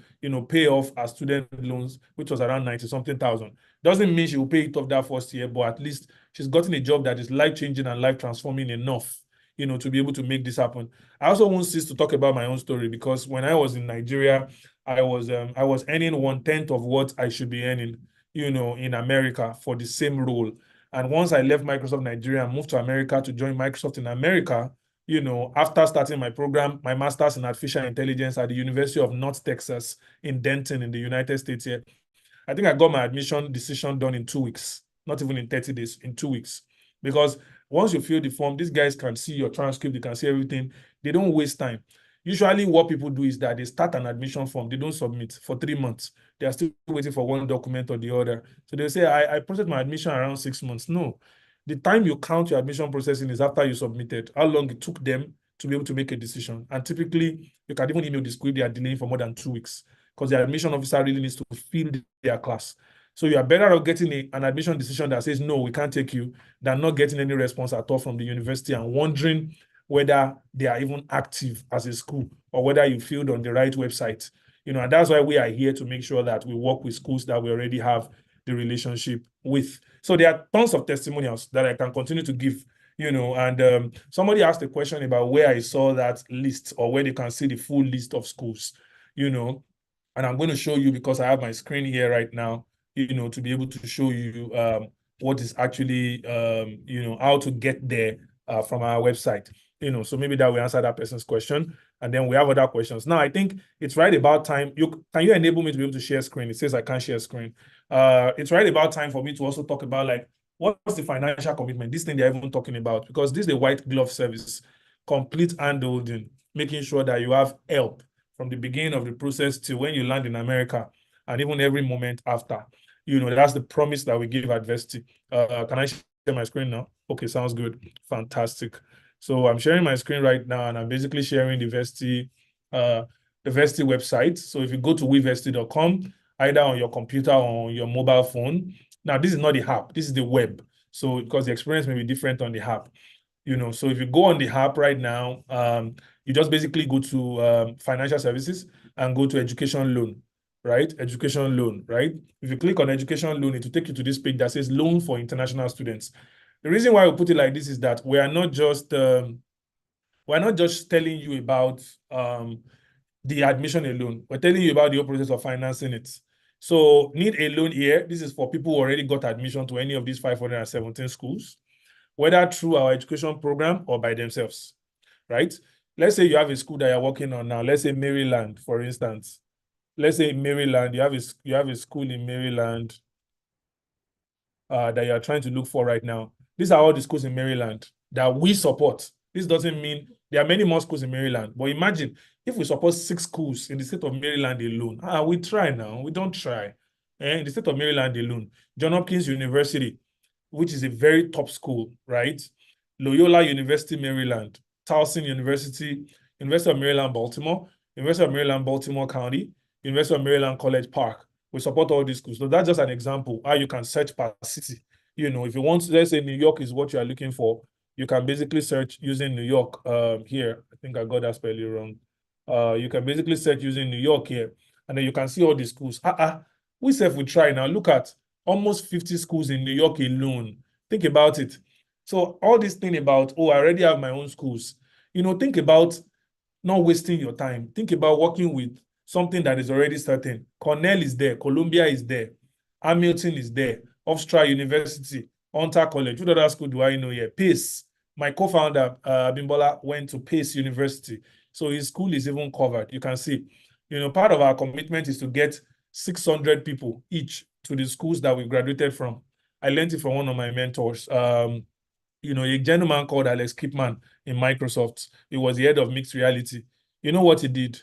pay off her student loans, which was around 90 something thousand. Doesn't mean she will pay it off that first year, but at least she's gotten a job that is life-changing and life-transforming enough, to be able to make this happen. I also won't cease to talk about my own story, because when I was in Nigeria, I was earning 1/10 of what I should be earning, in America for the same role. And once I left Microsoft Nigeria and moved to America to join Microsoft in America, after starting my program, my master's in artificial intelligence at the University of North Texas in Denton in the United States here, I think I got my admission decision done in 2 weeks, not even in 30 days, in 2 weeks. Because once you fill the form, these guys can see your transcript, they can see everything. They don't waste time. Usually what people do is that they start an admission form, they don't submit for 3 months. They are still waiting for one document or the other. So they say, I processed my admission around 6 months. No, the time you count your admission processing is after you submitted, how long it took them to be able to make a decision. And typically, you can even email the school, they are delaying for more than 2 weeks, because the admission officer really needs to fill their class. So you are better off getting an admission decision that says, no, we can't take you, than not getting any response at all from the university and wondering whether they are even active as a school or whether you filled on the right website. And that's why we are here, to make sure that we work with schools that we already have the relationship with. So there are tons of testimonials that I can continue to give, and somebody asked a question about where I saw that list, or where they can see the full list of schools, and I'm going to show you, because I have my screen here right now, to be able to show you what is actually, how to get there from our website. So maybe that will answer that person's question. And then we have other questions. Now, I think it's right about time. Can you enable me to be able to share screen? It says I can't share screen. It's right about time for me to also talk about, like, what's the financial commitment? This thing they're even talking about, because this is a white glove service, complete hand-holding, making sure that you have help from the beginning of the process to when you land in America, and even every moment after. That's the promise that we give at Vesti. Can I share my screen now? Okay, sounds good. Fantastic. So I'm sharing my screen right now, and I'm basically sharing the Vesti website. So if you go to wevesti.com, either on your computer or on your mobile phone. Now, this is not the app, this is the web. So because the experience may be different on the app. So if you go on the app right now, you just basically go to financial services and go to education loan, right? Education loan, right? If you click on education loan, it will take you to this page that says loan for international students. The reason why we put it like this is that we're not just telling you about the admission alone. We're telling you about the whole process of financing it. So need a loan here. This is for people who already got admission to any of these 517 schools, whether through our education program or by themselves, right? Let's say you have a school that you're working on now. Let's say Maryland, for instance. Let's say Maryland, you have a school in Maryland that you're trying to look for right now. These are all the schools in Maryland that we support. This doesn't mean there are many more schools in Maryland, but imagine if we support 6 schools in the state of Maryland alone. We try now, we don't try. In the state of Maryland alone, John Hopkins University, which is a very top school, right? Loyola University, Maryland, Towson University, University of Maryland, Baltimore, University of Maryland, Baltimore County, University of Maryland, College Park. We support all these schools. So that's just an example how you can search per city. If you want, let's say New York is what you are looking for, you can basically search using New York here. I think I got that spelling wrong. You can basically search using New York here, and then you can see all the schools. We self will try now. Look at almost 50 schools in New York alone. Think about it. So all this thing about, I already have my own schools. Think about not wasting your time. Think about working with something that is already certain. Cornell is there. Columbia is there. Hamilton is there. Hofstra University. Hunter College. What other school do I know here? Pace. My co-founder, Bimbola, went to Pace University. So his school is even covered. You can see, part of our commitment is to get 600 people each to the schools that we graduated from. I learned it from one of my mentors. A gentleman called Alex Kipman in Microsoft. He was the head of mixed reality. You know what he did?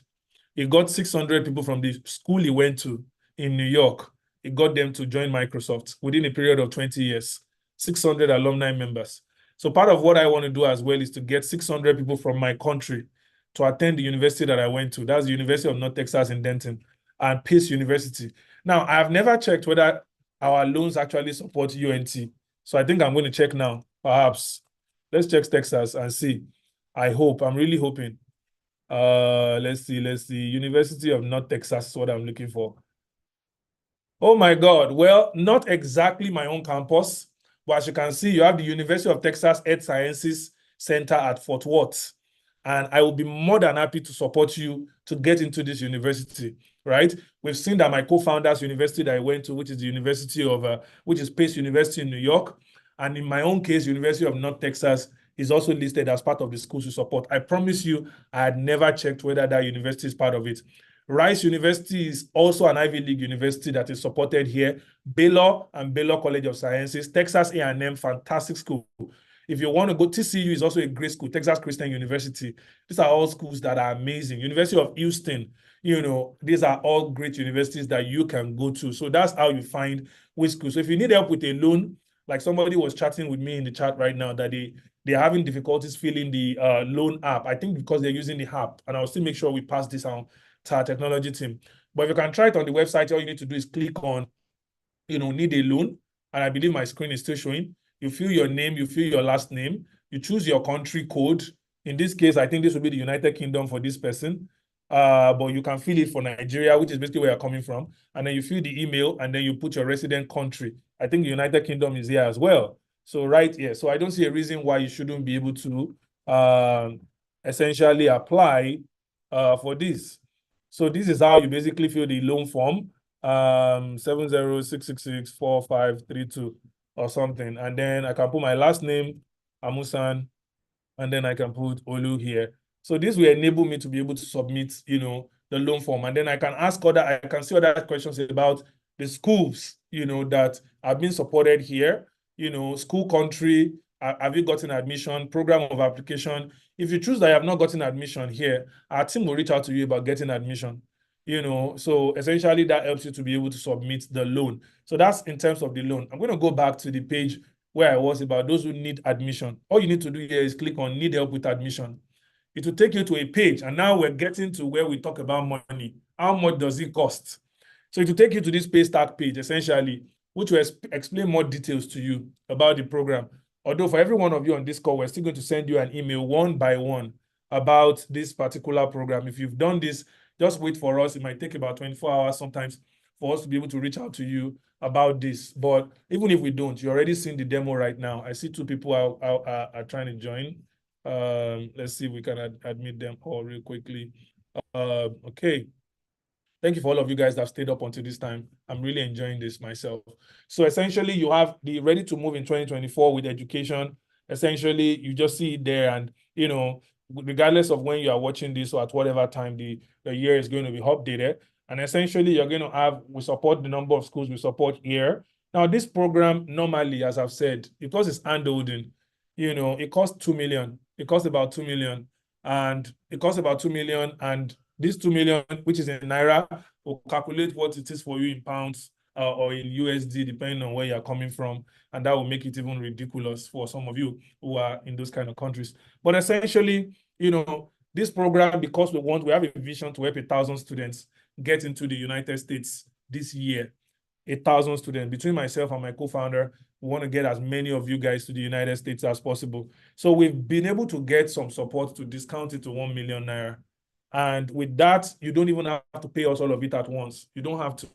He got 600 people from the school he went to in New York. He got them to join Microsoft within a period of 20 years. 600 alumni members. So part of what I want to do as well is to get 600 people from my country to attend the university that I went to. That's the University of North Texas in Denton and Pace University. Now, I have never checked whether our loans actually support UNT. So I think I'm going to check now, perhaps. Let's check Texas and see. I hope. I'm really hoping. Let's see. University of North Texas is what I'm looking for. Oh my God. Well, not exactly my own campus, but as you can see, you have the University of Texas Earth Sciences Center at Fort Worth. And I will be more than happy to support you to get into this university, right? We've seen that my co-founder's university that I went to, which is the University of, which is Pace University in New York. And in my own case, University of North Texas is also listed as part of the schools we support. I promise you, I had never checked whether that university is part of it. Rice University is also an Ivy League university that is supported here. Baylor and Baylor College of Sciences, Texas A&M, fantastic school. If you want to go, TCU is also a great school, Texas Christian University. These are all schools that are amazing. University of Houston, these are all great universities that you can go to. So that's how you find which school. So if you need help with a loan, like somebody was chatting with me in the chat right now that they're having difficulties filling the loan app. I think because they're using the app, and I'll still make sure we pass this on to our technology team. But if you can try it on the website, all you need to do is click on, need a loan. And I believe my screen is still showing. You fill your name, you fill your last name, you choose your country code. In this case, I think this will be the United Kingdom for this person. But you can fill it for Nigeria, which is basically where you're coming from. And then you fill the email and then you put your resident country. I think the United Kingdom is here as well. So right here. So I don't see a reason why you shouldn't be able to essentially apply for this. So this is how you basically fill the loan form. 706664532 or something. And then I can put my last name, Amusan, and then I can put Olu here. So this will enable me to be able to submit, the loan form. And then I can see other questions about the schools, that have been supported here, school country, have you gotten admission, program of application. If you choose that you have not gotten admission here, our team will reach out to you about getting admission. So essentially that helps you to be able to submit the loan. So that's in terms of the loan. I'm going to go back to the page where I was about those who need admission. All you need to do here is click on need help with admission. It will take you to a page. And now we're getting to where we talk about money. How much does it cost? So it will take you to this pay stack page, essentially, which will explain more details to you about the program. Although for every one of you on this call, we're still going to send you an email one by one about this particular program. If you've done this, just wait for us. It might take about 24 hours sometimes for us to be able to reach out to you about this. But even if we don't, you're already seeing the demo right now. I see two people are trying to join. Let's see if we can admit them all real quickly. Okay. Thank you for all of you guys that have stayed up until this time. I'm really enjoying this myself. So essentially, you have the ready to move in 2024 with education. Essentially, you just see it there, and regardless of when you are watching this or at whatever time the year is going to be updated. And essentially, you're going to we support the number of schools we support here. Now, this program normally, as I've said, because it's handholding, it costs 2 million. It costs about 2 million. And it costs about 2 million. And this 2 million, which is in Naira, will calculate what it is for you in pounds or in USD, depending on where you're coming from. And that will make it even ridiculous for some of you who are in those kind of countries. But essentially, this program, because we have a vision to help 1,000 students get into the United States this year. 1,000 students. Between myself and my co-founder, we want to get as many of you guys to the United States as possible. So we've been able to get some support to discount it to 1 million naira. And with that, you don't even have to pay us all of it at once. You don't have to.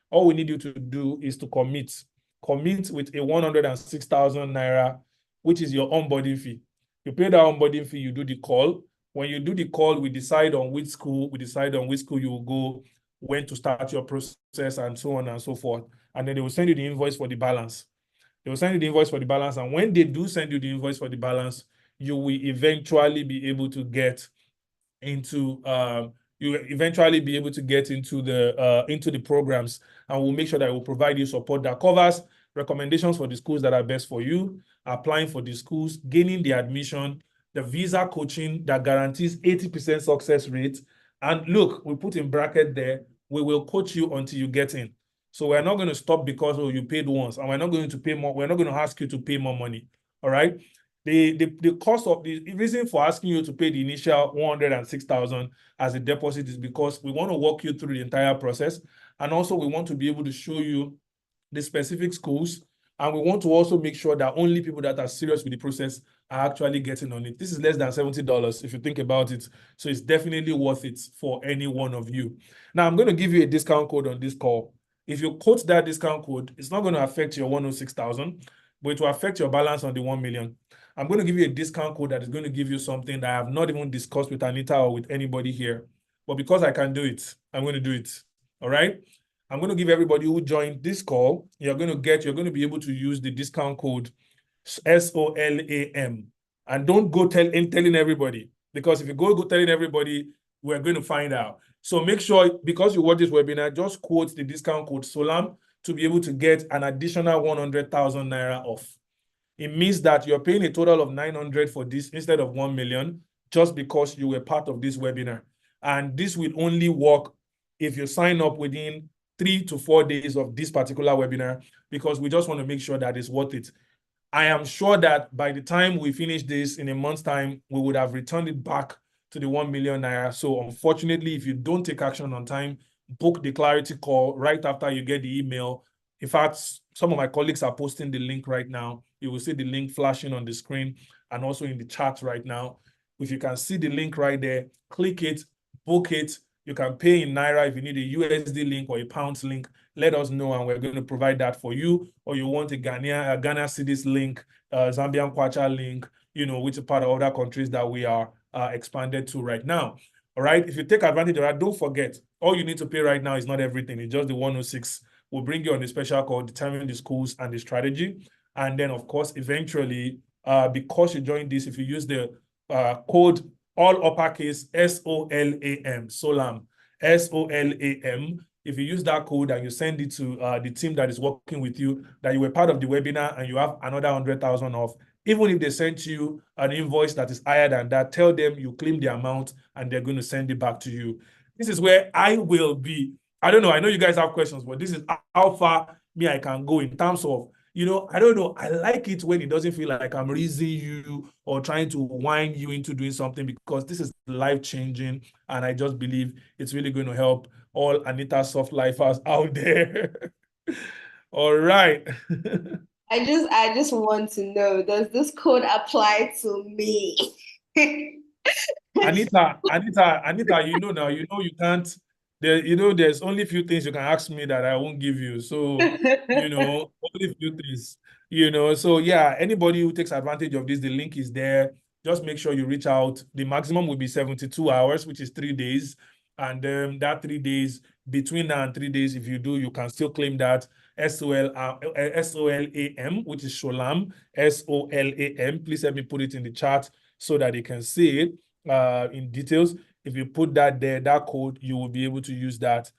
All we need you to do is to commit. Commit with a 106,000 naira, which is your onboarding fee. You pay that onboarding fee, you do the call. When you do the call, we decide on which school you will go, when to start your process, and so on and so forth. And then they will send you the invoice for the balance. They will send you the invoice for the balance. And when they do send you the invoice for the balance, you will eventually be able to get into the programs, and we'll make sure that we'll provide you support that covers recommendations for the schools that are best for you, applying for the schools, gaining the admission, the visa coaching that guarantees 80% success rate. And look, we put in bracket there, we will coach you until you get in. So we're not going to stop because you paid once, and we're not going to pay more. We're not going to ask you to pay more money. All right. The cost of the reason for asking you to pay the initial 106,000 as a deposit is because we want to walk you through the entire process. And also we want to be able to show you the specific schools. And we want to also make sure that only people that are serious with the process are actually getting on it. This is less than $70 if you think about it. So it's definitely worth it for any one of you. Now, I'm going to give you a discount code on this call. If you quote that discount code, it's not going to affect your 106,000, but it will affect your balance on the 1 million. I'm going to give you a discount code that is going to give you something that I have not even discussed with Anita or with anybody here. But because I can do it, I'm going to do it. All right? I'm going to give everybody who joined this call, you're going to be able to use the discount code SOLAM. And don't go telling everybody, because if you go telling everybody, we're going to find out. So make sure, because you watch this webinar, just quote the discount code SOLAM to be able to get an additional 100,000 naira off. It means that you're paying a total of 900 for this instead of 1 million, just because you were part of this webinar. And this will only work if you sign up within 3 to 4 days of this particular webinar, because we just want to make sure that it's worth it. I am sure that by the time we finish this in a month's time, we would have returned it back to the 1 million naira. So unfortunately, if you don't take action on time, book the clarity call right after you get the email. In fact, some of my colleagues are posting the link right now. You will see the link flashing on the screen and also in the chat right now. If you can see the link right there, click it, book it. You can pay in Naira if you need a USD link or a pounds link. Let us know and we're going to provide that for you. Or you want a Ghana cedis link, Zambian Kwacha link, which is part of other countries that we are expanded to right now. All right. If you take advantage of that, don't forget, all you need to pay right now is not everything. It's just the 106. We'll bring you on the special call, determine the schools and the strategy. And then, of course, eventually, because you join this, if you use the code all uppercase SOLAM, SOLAM, SOLAM. If you use that code and you send it to the team that is working with you, that you were part of the webinar and you have another 100,000 off, even if they sent you an invoice that is higher than that, tell them you claim the amount and they're going to send it back to you. This is where I will be. I don't know. I know you guys have questions, but this is how far I can go in terms of, I don't know. I like it when it doesn't feel like I'm raising you or trying to wind you into doing something, because this is life-changing. And I just believe it's really going to help all Anita soft lifers out there. All right. I just want to know, does this code apply to me? Anita, now, you can't, there's only a few things you can ask me that I won't give you. So, only a few things, so yeah, anybody who takes advantage of this, the link is there. Just make sure you reach out. The maximum will be 72 hours, which is 3 days. And that 3 days, between now and 3 days, if you do, you can still claim that SOLAM, which is Sholam, SOLAM. Please help me put it in the chat so that they can see it in details. If you put that there, that code, you will be able to use that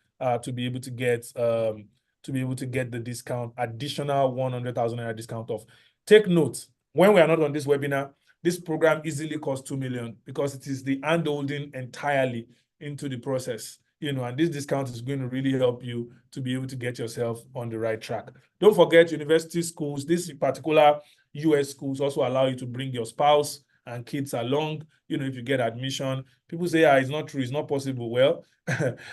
to be able to get the discount, additional 100,000 naira discount off. Take note, when we are not on this webinar, this program easily costs 2 million, because it is the handholding entirely into the process. And this discount is going to really help you to be able to get yourself on the right track. Don't forget, university schools, this particular US schools also allow you to bring your spouse and kids along, if you get admission. People say, it's not true, it's not possible. Well,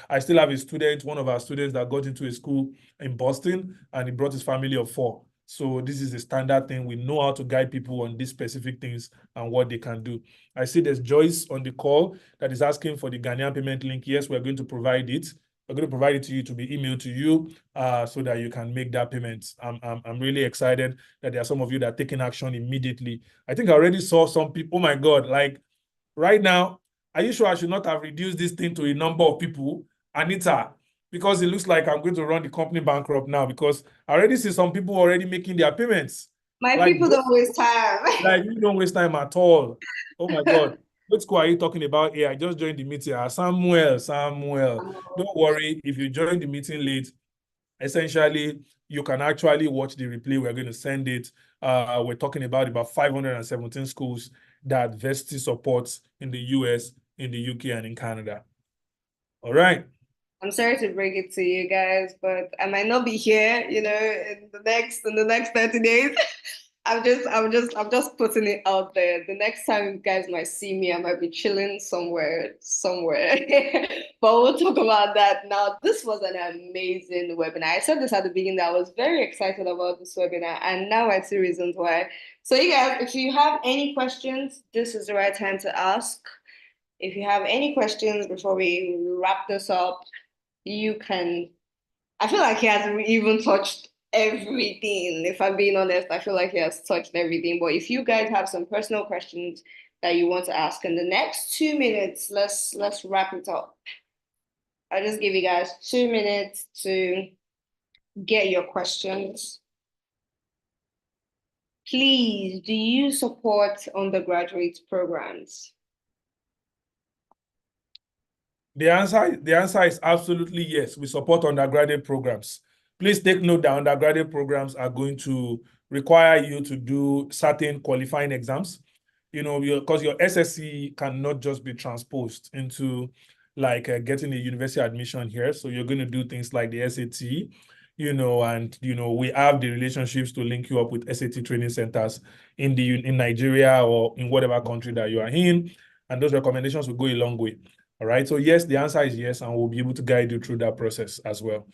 I still have a student, one of our students, that got into a school in Boston, and he brought his family of 4. So this is a standard thing. We know how to guide people on these specific things and what they can do. I see there's Joyce on the call that is asking for the Ghanaian payment link. Yes, we're going to provide it. We're going to provide it to you, to be emailed to you, so that you can make that payment. I'm really excited that there are some of you that are taking action immediately. I think I already saw some people. Oh my God, like right now, are you sure I should not have reduced this thing to a number of people? Anita, because it looks like I'm going to run the company bankrupt now, because I already see some people already making their payments. My Like, people don't waste time. like, you don't waste time at all. Oh my God. What school are you talking about here? I just joined the meeting. Samuel. Don't worry. If you join the meeting late, essentially, you can actually watch the replay. We're going to send it. We're talking about 517 schools that Vesti supports in the US, in the UK, and in Canada. All right. I'm sorry to break it to you guys, but I might not be here, in the next 30 days. I'm just putting it out there. The next time you guys might see me, I might be chilling somewhere. But we'll talk about that now. This was an amazing webinar. I said this at the beginning that I was very excited about this webinar, and now I see reasons why. So you guys, if you have any questions, this is the right time to ask. If you have any questions before we wrap this up, you can. I feel like he hasn't even touched everything. If I'm being honest, I feel like he has touched everything. But if you guys have some personal questions that you want to ask in the next 2 minutes, let's wrap it up. I'll just give you guys 2 minutes to get your questions. Please, do you support undergraduate programs? The answer is absolutely yes. We support undergraduate programs. Please take note that undergraduate programs are going to require you to do certain qualifying exams, because your SSC cannot just be transposed into like getting a university admission here. So you're going to do things like the SAT, and we have the relationships to link you up with SAT training centers in Nigeria or in whatever country that you are in, and those recommendations will go a long way. All right. So yes, the answer is yes, and we'll be able to guide you through that process as well.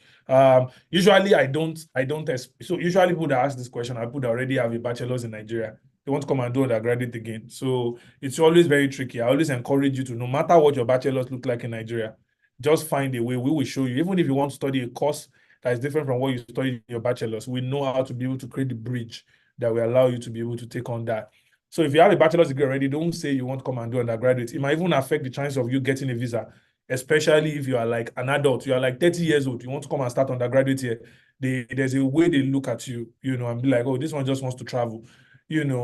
Usually so usually people that ask this question are people that already have a bachelor's in Nigeria. They want to come and do undergraduate again. So it's always very tricky. I always encourage you to, no matter what your bachelor's look like in Nigeria, just find a way. We will show you. Even if you want to study a course that is different from what you studied in your bachelor's, we know how to be able to create the bridge that will allow you to be able to take on that. So if you have a bachelor's degree already, don't say you want to come and do undergraduate. It might even affect the chance of you getting a visa, especially if you are like an adult, you are like 30 years old, you want to come and start undergraduate here. There's a way they look at you, and be like, oh, this one just wants to travel,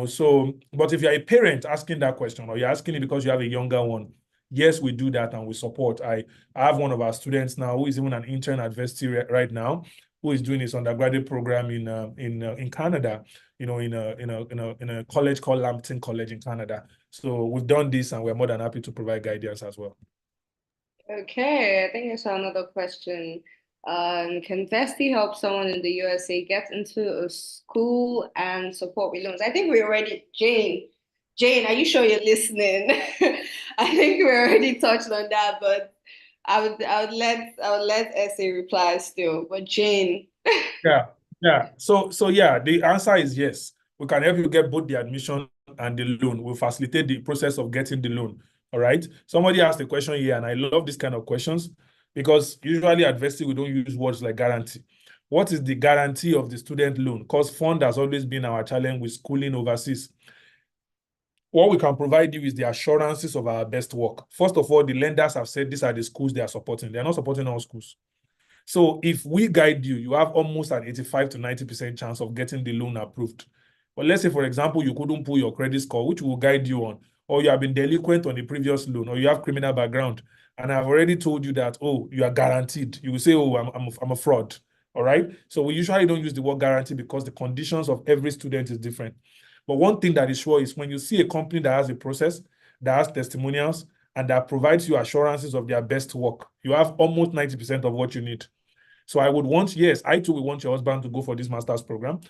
So, but if you're a parent asking that question, or you're asking it because you have a younger one, yes, we do that and we support. I have one of our students now who is even an intern at University right now, who is doing his undergraduate program in Canada, in a college called Lambton College in Canada. So we've done this and we're more than happy to provide guidance as well. Okay, I think I saw another question. Can Vesti help someone in the USA get into a school and support with loans? I think we already, Jane, are you sure you're listening? I think we already touched on that, but I would let Essay reply still. But Jane. Yeah, yeah. So yeah, the answer is yes. We can help you get both the admission and the loan. We'll facilitate the process of getting the loan. All right. Somebody asked a question here, and I love this kind of questions because usually at Vesti, we don't use words like guarantee. What is the guarantee of the student loan? Because fund has always been our challenge with schooling overseas. What we can provide you is the assurances of our best work. First of all, the lenders have said these are the schools they are supporting. They are not supporting all schools. So if we guide you, you have almost an 85 to 90% chance of getting the loan approved. But let's say, for example, you couldn't pull your credit score, which will guide you on, or you have been delinquent on the previous loan, or you have criminal background, and I've already told you that, oh, you are guaranteed. You will say, oh, I'm a fraud. All right. So we usually don't use the word guarantee because the conditions of every student is different. But one thing that is sure is when you see a company that has a process, that has testimonials, and that provides you assurances of their best work, you have almost 90% of what you need. So I would want, yes, I too would want your husband to go for this master's program.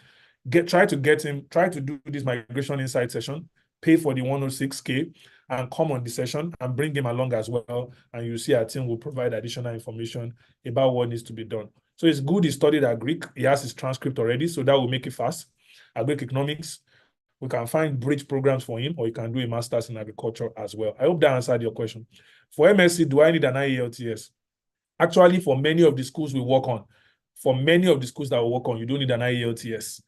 Try to do this migration insight session, pay for the 106K, and come on the session and bring him along as well. And you see our team will provide additional information about what needs to be done. So it's good he studied Greek. He has his transcript already, so that will make it fast. Greek economics. We can find bridge programs for him, or you can do a master's in agriculture as well. I hope that answered your question. For MSc, do I need an IELTS? Actually, for many of the schools we work on, you don't need an IELTS.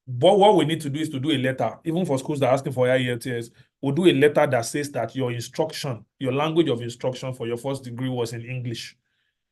But what we need to do is to do a letter, even for schools that are asking for IELTS, we'll do a letter that says that your language of instruction for your first degree was in English.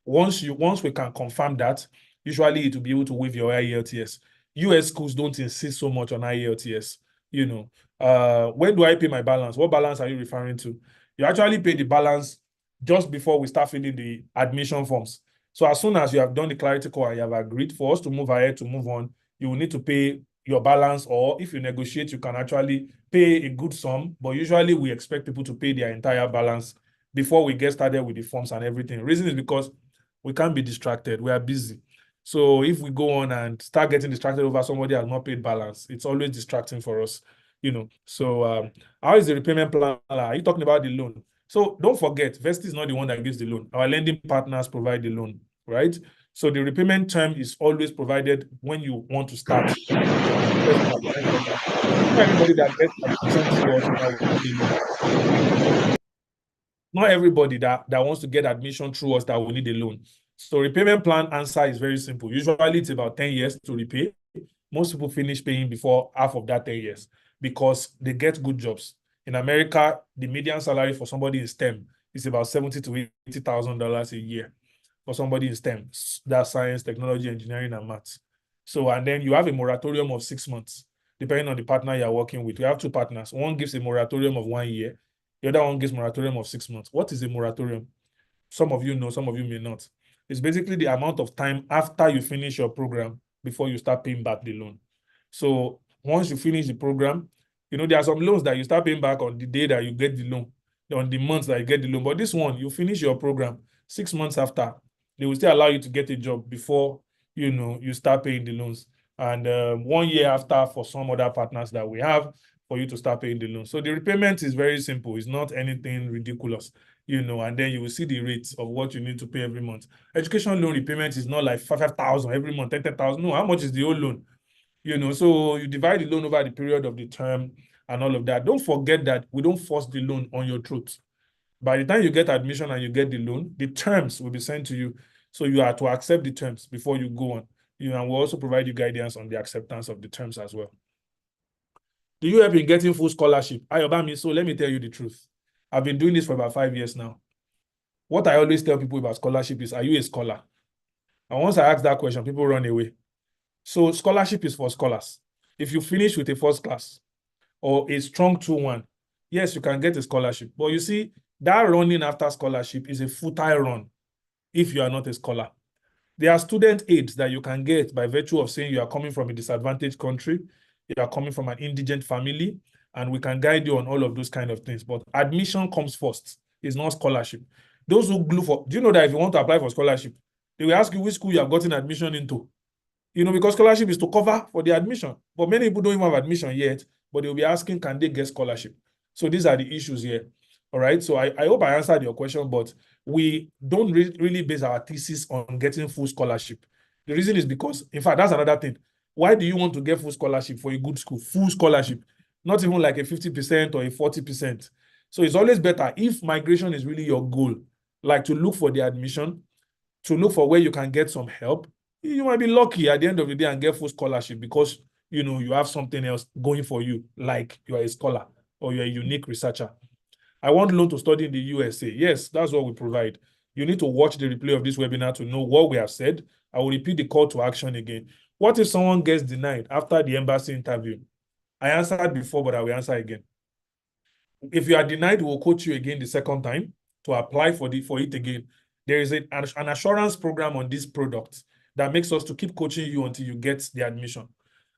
Once we can confirm that, usually it will be able to waive your IELTS. US schools don't insist so much on IELTS. When do I pay my balance? What balance are you referring to? You actually pay the balance just before we start filling the admission forms. So as soon as you have done the clarity call and you have agreed for us to move ahead, to move on, you will need to pay your balance, or if you negotiate, you can actually pay a good sum. But usually we expect people to pay their entire balance before we get started with the forms and everything. Reason is because we can't be distracted. We are busy. So if we go on and start getting distracted over somebody has not paid balance, it's always distracting for us, So how is the repayment plan? Are you talking about the loan? So don't forget, Vesti is not the one that gives the loan. Our lending partners provide the loan, right? So the repayment term is always provided when you want to start your process of applying for that. It's not everybody that gets admission through us that will need a loan. Not everybody that wants to get admission through us that will need a loan. So repayment plan answer is very simple. Usually it's about 10 years to repay. Most people finish paying before half of that 10 years because they get good jobs. In America, the median salary for somebody in STEM is about $70,000 to $80,000 a year for somebody in STEM. That's science, technology, engineering, and maths. So, and then you have a moratorium of 6 months, depending on the partner you're working with. We have two partners. One gives a moratorium of 1 year. The other one gives moratorium of 6 months. What is a moratorium? Some of you know, some of you may not. It's basically the amount of time after you finish your program before you start paying back the loan. So once you finish the program, there are some loans that you start paying back on the day that you get the loan, on the month that you get the loan. But this one, you finish your program 6 months after, they will still allow you to get a job before, you start paying the loans. And 1 year after for some other partners that we have for you to start paying the loan. So the repayment is very simple. It's not anything ridiculous, and then you will see the rates of what you need to pay every month. Education loan repayment is not like 5,000 every month, 10,000. No, how much is the whole loan? So you divide the loan over the period of the term and all of that. Don't forget that we don't force the loan on your throat. By the time you get admission and you get the loan, the terms will be sent to you. So you are to accept the terms before you go on. And we'll also provide you guidance on the acceptance of the terms as well. Do you help in getting full scholarship? Ayobami, so let me tell you the truth. I've been doing this for about 5 years now. What I always tell people about scholarship is, are you a scholar? And once I ask that question, people run away. So scholarship is for scholars. If you finish with a first class or a strong 2-1, yes, you can get a scholarship. But you see, that running after scholarship is a futile run if you are not a scholar. There are student aids that you can get by virtue of saying you are coming from a disadvantaged country, you are coming from an indigent family, and we can guide you on all of those kind of things. But admission comes first. It's not scholarship. Those who glue for, do you know that if you want to apply for scholarship, they will ask you which school you have gotten admission into? Because scholarship is to cover for the admission. But many people don't even have admission yet, but they'll be asking, can they get scholarship? So these are the issues here. All right. So I hope I answered your question, but we don't really base our thesis on getting full scholarship. The reason is because, in fact, that's another thing. Why do you want to get full scholarship for a good school? Full scholarship, not even like a 50% or a 40%. So it's always better if migration is really your goal, like to look for the admission, to look for where you can get some help. You might be lucky at the end of the day and get full scholarship because you have something else going for you, like you are a scholar or you're a unique researcher. I want loan to study in the USA. Yes, that's what we provide. You need to watch the replay of this webinar to know what we have said. I will repeat the call to action again. What if someone gets denied after the embassy interview? I answered before, but I will answer again. If you are denied, we'll coach you again the second time to apply for it again. There is an assurance program on this product that makes us to keep coaching you until you get the admission.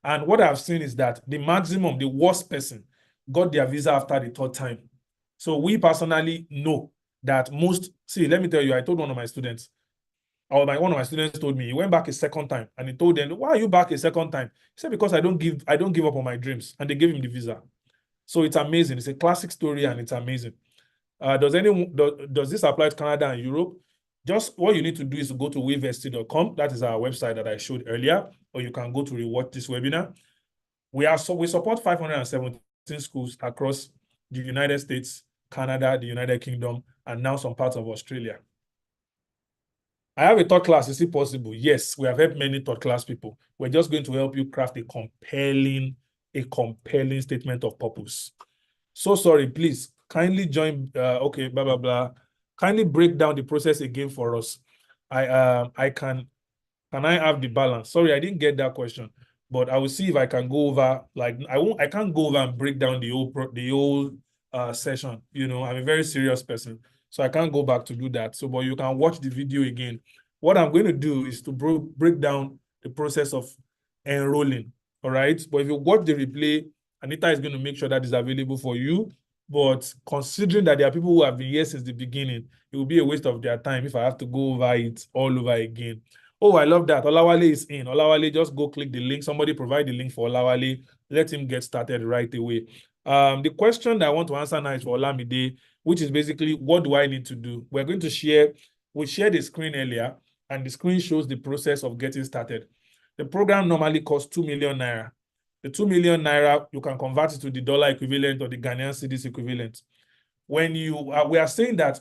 And what I've seen is that the worst person got their visa after the third time. So we personally know that let me tell you, I told one of my students, one of my students told me, he went back a second time and he told them, why are you back a second time? He said, because I don't give up on my dreams. And they gave him the visa. So it's amazing. It's a classic story and it's amazing. Does this apply to Canada and Europe? Just what you need to do is to go to wavest.com. That is our website that I showed earlier, or you can go to rewatch this webinar. We support 517 schools across the United States, Canada, the United Kingdom, and now some parts of Australia. I have a third class. Is it possible? Yes, we have helped many third class people. We're just going to help you craft a compelling statement of purpose. So sorry, please kindly join. Okay, blah blah blah. Kindly break down the process again for us. Can I have the balance? Sorry, I didn't get that question, but I will see if I can go over. Like I can't go over and break down the whole session. I'm a very serious person, so I can't go back to do that. So, but you can watch the video again. What I'm going to do is to break down the process of enrolling. All right, but if you watch the replay, Anita is going to make sure that is available for you. But considering that there are people who have been here since the beginning, it will be a waste of their time if I have to go over it all over again. Oh, I love that. Olawale is in. Olawale, just go click the link. Somebody provide the link for Olawale. Let him get started right away. The question that I want to answer now is for Olamide, which is basically, what do I need to do? We're going to share, we shared the screen earlier, and the screen shows the process of getting started. The program normally costs 2 million naira. The 2 million naira, you can convert it to the dollar equivalent or the Ghanaian cedis equivalent. When we are saying that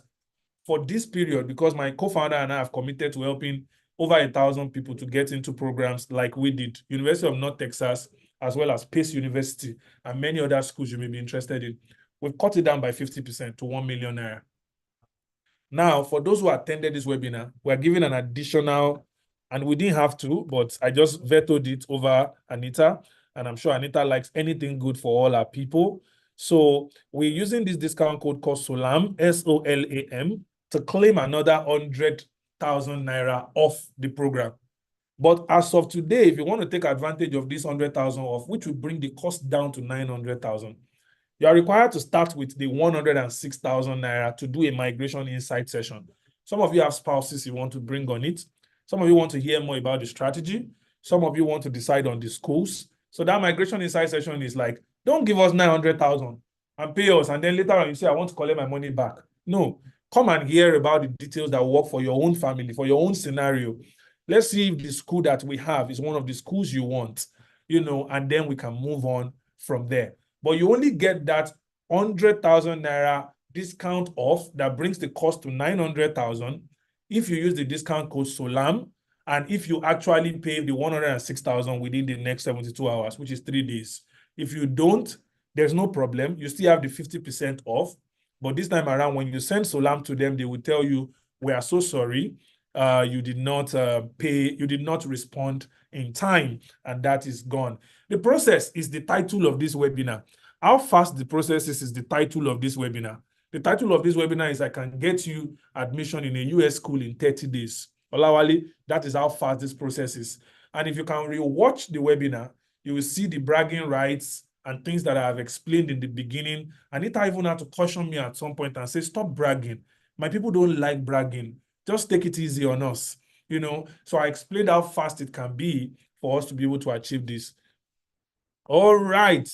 for this period, because my co-founder and I have committed to helping over 1,000 people to get into programs like we did, University of North Texas, as well as Pace University, and many other schools you may be interested in. We've cut it down by 50% to 1 million naira. Now, for those who attended this webinar, we're giving an additional, and we didn't have to, but I just vetoed it over Anita, and I'm sure Anita likes anything good for all our people. So we're using this discount code called SOLAM, SOLAM, to claim another 100,000 naira off the program. But as of today, if you want to take advantage of this 100,000 off, which will bring the cost down to 900,000, you are required to start with the 106,000 naira to do a migration insight session. Some of you have spouses you want to bring on it. Some of you want to hear more about the strategy. Some of you want to decide on the schools. So that migration insight session is like, don't give us 900,000 and pay us, and then later on you say, I want to collect my money back. No, come and hear about the details that work for your own family, for your own scenario. Let's see if the school that we have is one of the schools you want, and then we can move on from there. But you only get that 100,000 naira discount off that brings the cost to 900,000 if you use the discount code SOLAM, and if you actually pay the 106,000 within the next 72 hours, which is 3 days. If you don't, there's no problem. You still have the 50% off. But this time around, when you send SOLAM to them, they will tell you, we are so sorry. You did not pay, you did not respond in time, and that is gone. The process is the title of this webinar. How fast the process is the title of this webinar. The title of this webinar is I can get you admission in a US school in 30 days. Olawale, that is how fast this process is. And if you can rewatch the webinar, you will see the bragging rights and things that I have explained in the beginning. Anita even had to caution me at some point and say, stop bragging. My people don't like bragging. Just take it easy on us, So I explained how fast it can be for us to be able to achieve this. All right.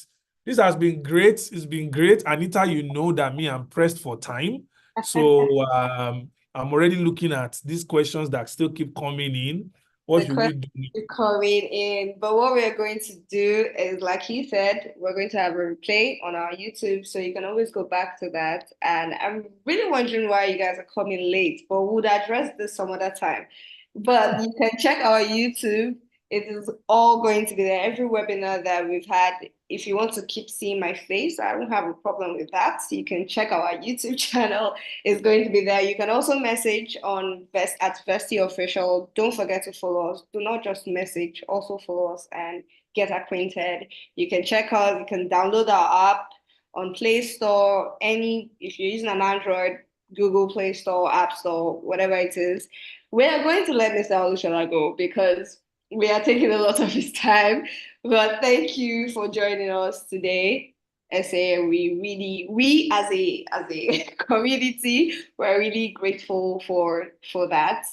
This has been great. It's been great. Anita, you know that I'm pressed for time. So I'm already looking at these questions that still keep coming in. What The should we question do? is coming in, but what we're going to do is, like you said, we're going to have a replay on our YouTube, so you can always go back to that. And I'm really wondering why you guys are coming late, but we'll address this some other time. But you can check our YouTube. It is all going to be there. Every webinar that we've had, if you want to keep seeing my face, I don't have a problem with that. So you can check our YouTube channel. It's going to be there. You can also message on at Vesty Official. Don't forget to follow us. Do not just message, also follow us and get acquainted. You can check us, you can download our app on Play Store, if you're using an Android, Google Play Store, App Store, whatever it is. We are going to let Mr. Olushola go because we are taking a lot of his time. But thank you for joining us today. SA, we as a community, we're really grateful for that.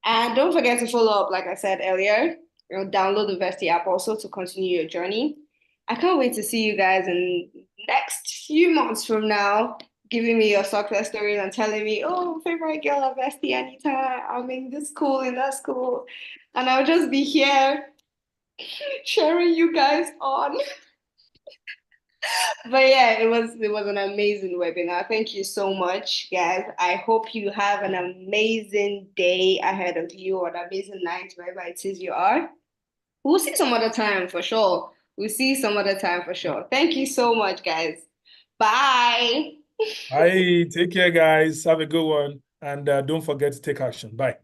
And don't forget to follow up, like I said earlier, download the Vesti app also to continue your journey. I can't wait to see you guys in next few months from now, giving me your success stories and telling me, oh, favorite girl at Vesti, Anita, I'm in this school, in that school. And I'll just be here cheering you guys on. But yeah, it was an amazing webinar. Thank you so much, guys. I hope you have an amazing day ahead of you or an amazing night wherever it is you are. We'll see some other time for sure. We'll see some other time for sure. Thank you so much, guys. Bye. Bye. Take care, guys. Have a good one. And don't forget to take action. Bye.